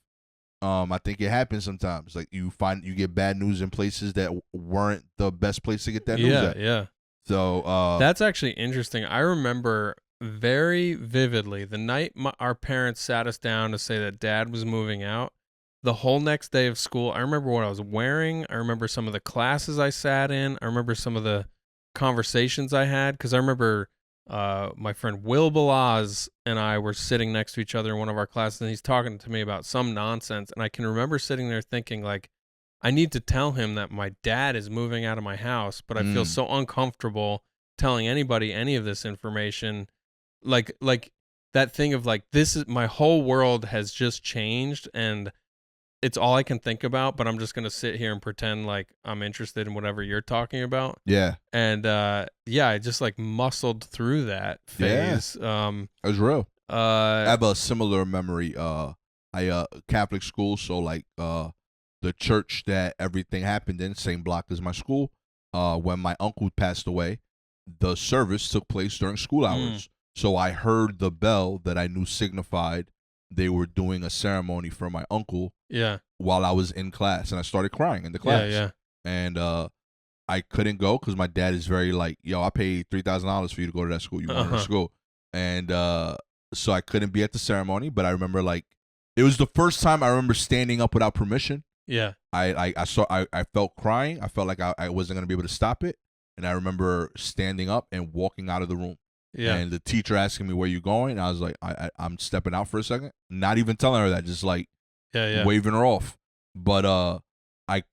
Speaker 4: I think it happens sometimes. Like you get bad news in places that weren't the best place to get that news at.
Speaker 3: yeah.
Speaker 4: So
Speaker 3: That's actually interesting. I remember very vividly the night our parents sat us down to say that Dad was moving out. The whole next day of school, I remember what I was wearing. I remember some of the classes I sat in. I remember some of the conversations I had because I remember my friend Will Balaz and I were sitting next to each other in one of our classes, and he's talking to me about some nonsense. And I can remember sitting there thinking, like, I need to tell him that my dad is moving out of my house, but I feel so uncomfortable telling anybody any of this information. Like that thing of like, this is my whole world has just changed and it's all I can think about, but I'm just going to sit here and pretend like I'm interested in whatever you're talking about.
Speaker 4: yeah,
Speaker 3: And I just like muscled through that phase.
Speaker 4: that's real. I have a similar memory. I Catholic school, so like the church that everything happened in, same block as my school. When my uncle passed away, the service took place during school hours. So I heard the bell that I knew signified they were doing a ceremony for my uncle.
Speaker 3: Yeah.
Speaker 4: While I was in class, and I started crying in the class.
Speaker 3: Yeah.
Speaker 4: And I couldn't go because my dad is very like, yo, I paid $3,000 for you to go to that school. You want to school, and so I couldn't be at the ceremony. But I remember like it was the first time I remember standing up without permission.
Speaker 3: Yeah.
Speaker 4: I felt crying. I felt like I wasn't gonna be able to stop it, and I remember standing up and walking out of the room.
Speaker 3: Yeah.
Speaker 4: And the teacher asking me where you going, and I was like, I'm stepping out for a second, not even telling her that, just like waving her off. But I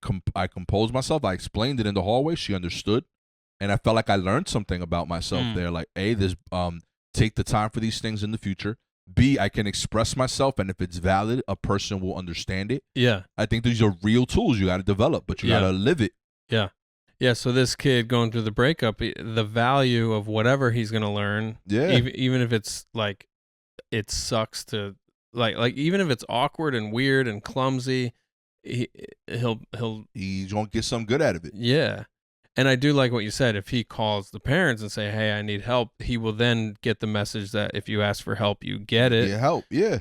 Speaker 4: composed myself. I explained it in the hallway. She understood, and I felt like I learned something about myself there. Like, A, there's take the time for these things in the future. B, I can express myself, and if it's valid, a person will understand it.
Speaker 3: Yeah.
Speaker 4: I think these are real tools you got to develop, but you got to live it.
Speaker 3: Yeah. Yeah, so this kid going through the breakup, the value of whatever he's going to learn, even if it's like it sucks to like even if it's awkward and weird and clumsy, he's going
Speaker 4: to get something good out of it.
Speaker 3: Yeah. And I do like what you said. If he calls the parents and say, "Hey, I need help," he will then get the message that if you ask for help, you get it.
Speaker 4: Get help. Yeah.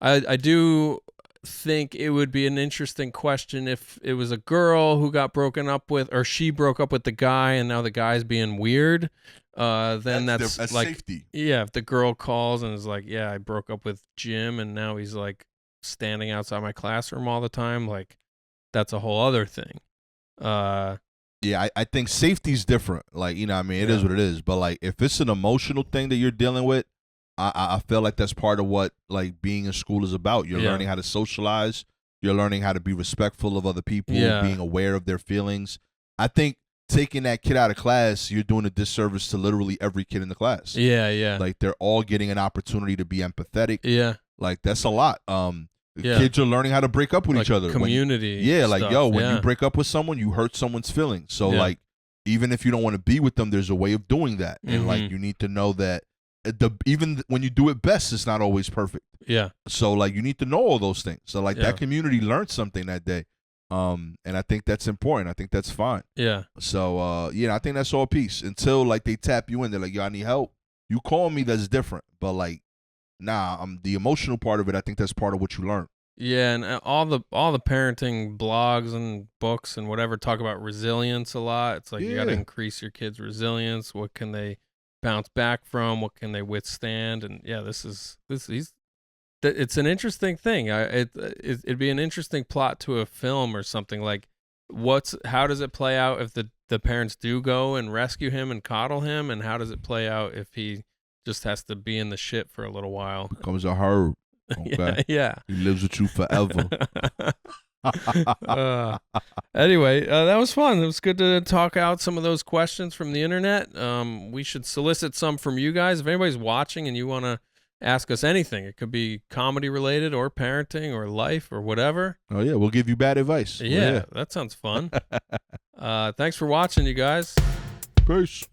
Speaker 3: I do think it would be an interesting question if it was a girl who got broken up with, or she broke up with the guy and now the guy's being weird. Then that's like
Speaker 4: safety.
Speaker 3: Yeah, if the girl calls and is like, "Yeah, I broke up with Jim and now he's like standing outside my classroom all the time," like that's a whole other thing.
Speaker 4: Yeah, I think safety's different. Like, you know what I mean? It is what it is. But like if it's an emotional thing that you're dealing with, I feel like that's part of what like being in school is about. You're learning how to socialize. You're learning how to be respectful of other people, being aware of their feelings. I think taking that kid out of class, you're doing a disservice to literally every kid in the class.
Speaker 3: Yeah.
Speaker 4: Like they're all getting an opportunity to be empathetic.
Speaker 3: Yeah.
Speaker 4: Like that's a lot. Kids are learning how to break up with
Speaker 3: like
Speaker 4: each other.
Speaker 3: Community.
Speaker 4: When you break up with someone, you hurt someone's feelings. So like even if you don't want to be with them, there's a way of doing that. And like you need to know that even when you do it best, it's not always perfect. Yeah. So like you need to know all those things. So like that community learned something that day. And I think that's important. I think that's fine. Yeah. So I think that's all peace until like they tap you in. They're like, "Yo, I need help." You call me, that's different. But like, nah, the emotional part of it, I think that's part of what you learn.
Speaker 3: Yeah, and all the parenting blogs and books and whatever talk about resilience a lot. It's like you got to increase your kids' resilience. What can they bounce back from? What can they withstand? And it's an interesting thing. It'd be an interesting plot to a film or something. Like how does it play out if the parents do go and rescue him and coddle him, and how does it play out if he just has to be in the shit for a little while?
Speaker 4: Becomes a herb. Okay.
Speaker 3: Yeah.
Speaker 4: He lives with you forever.
Speaker 3: Anyway, that was fun. It was good to talk out some of those questions from the internet. We should solicit some from you guys. If anybody's watching and you want to ask us anything, it could be comedy related or parenting or life or whatever.
Speaker 4: Oh yeah, we'll give you bad advice.
Speaker 3: Yeah, that sounds fun. Thanks for watching, you guys.
Speaker 4: Peace.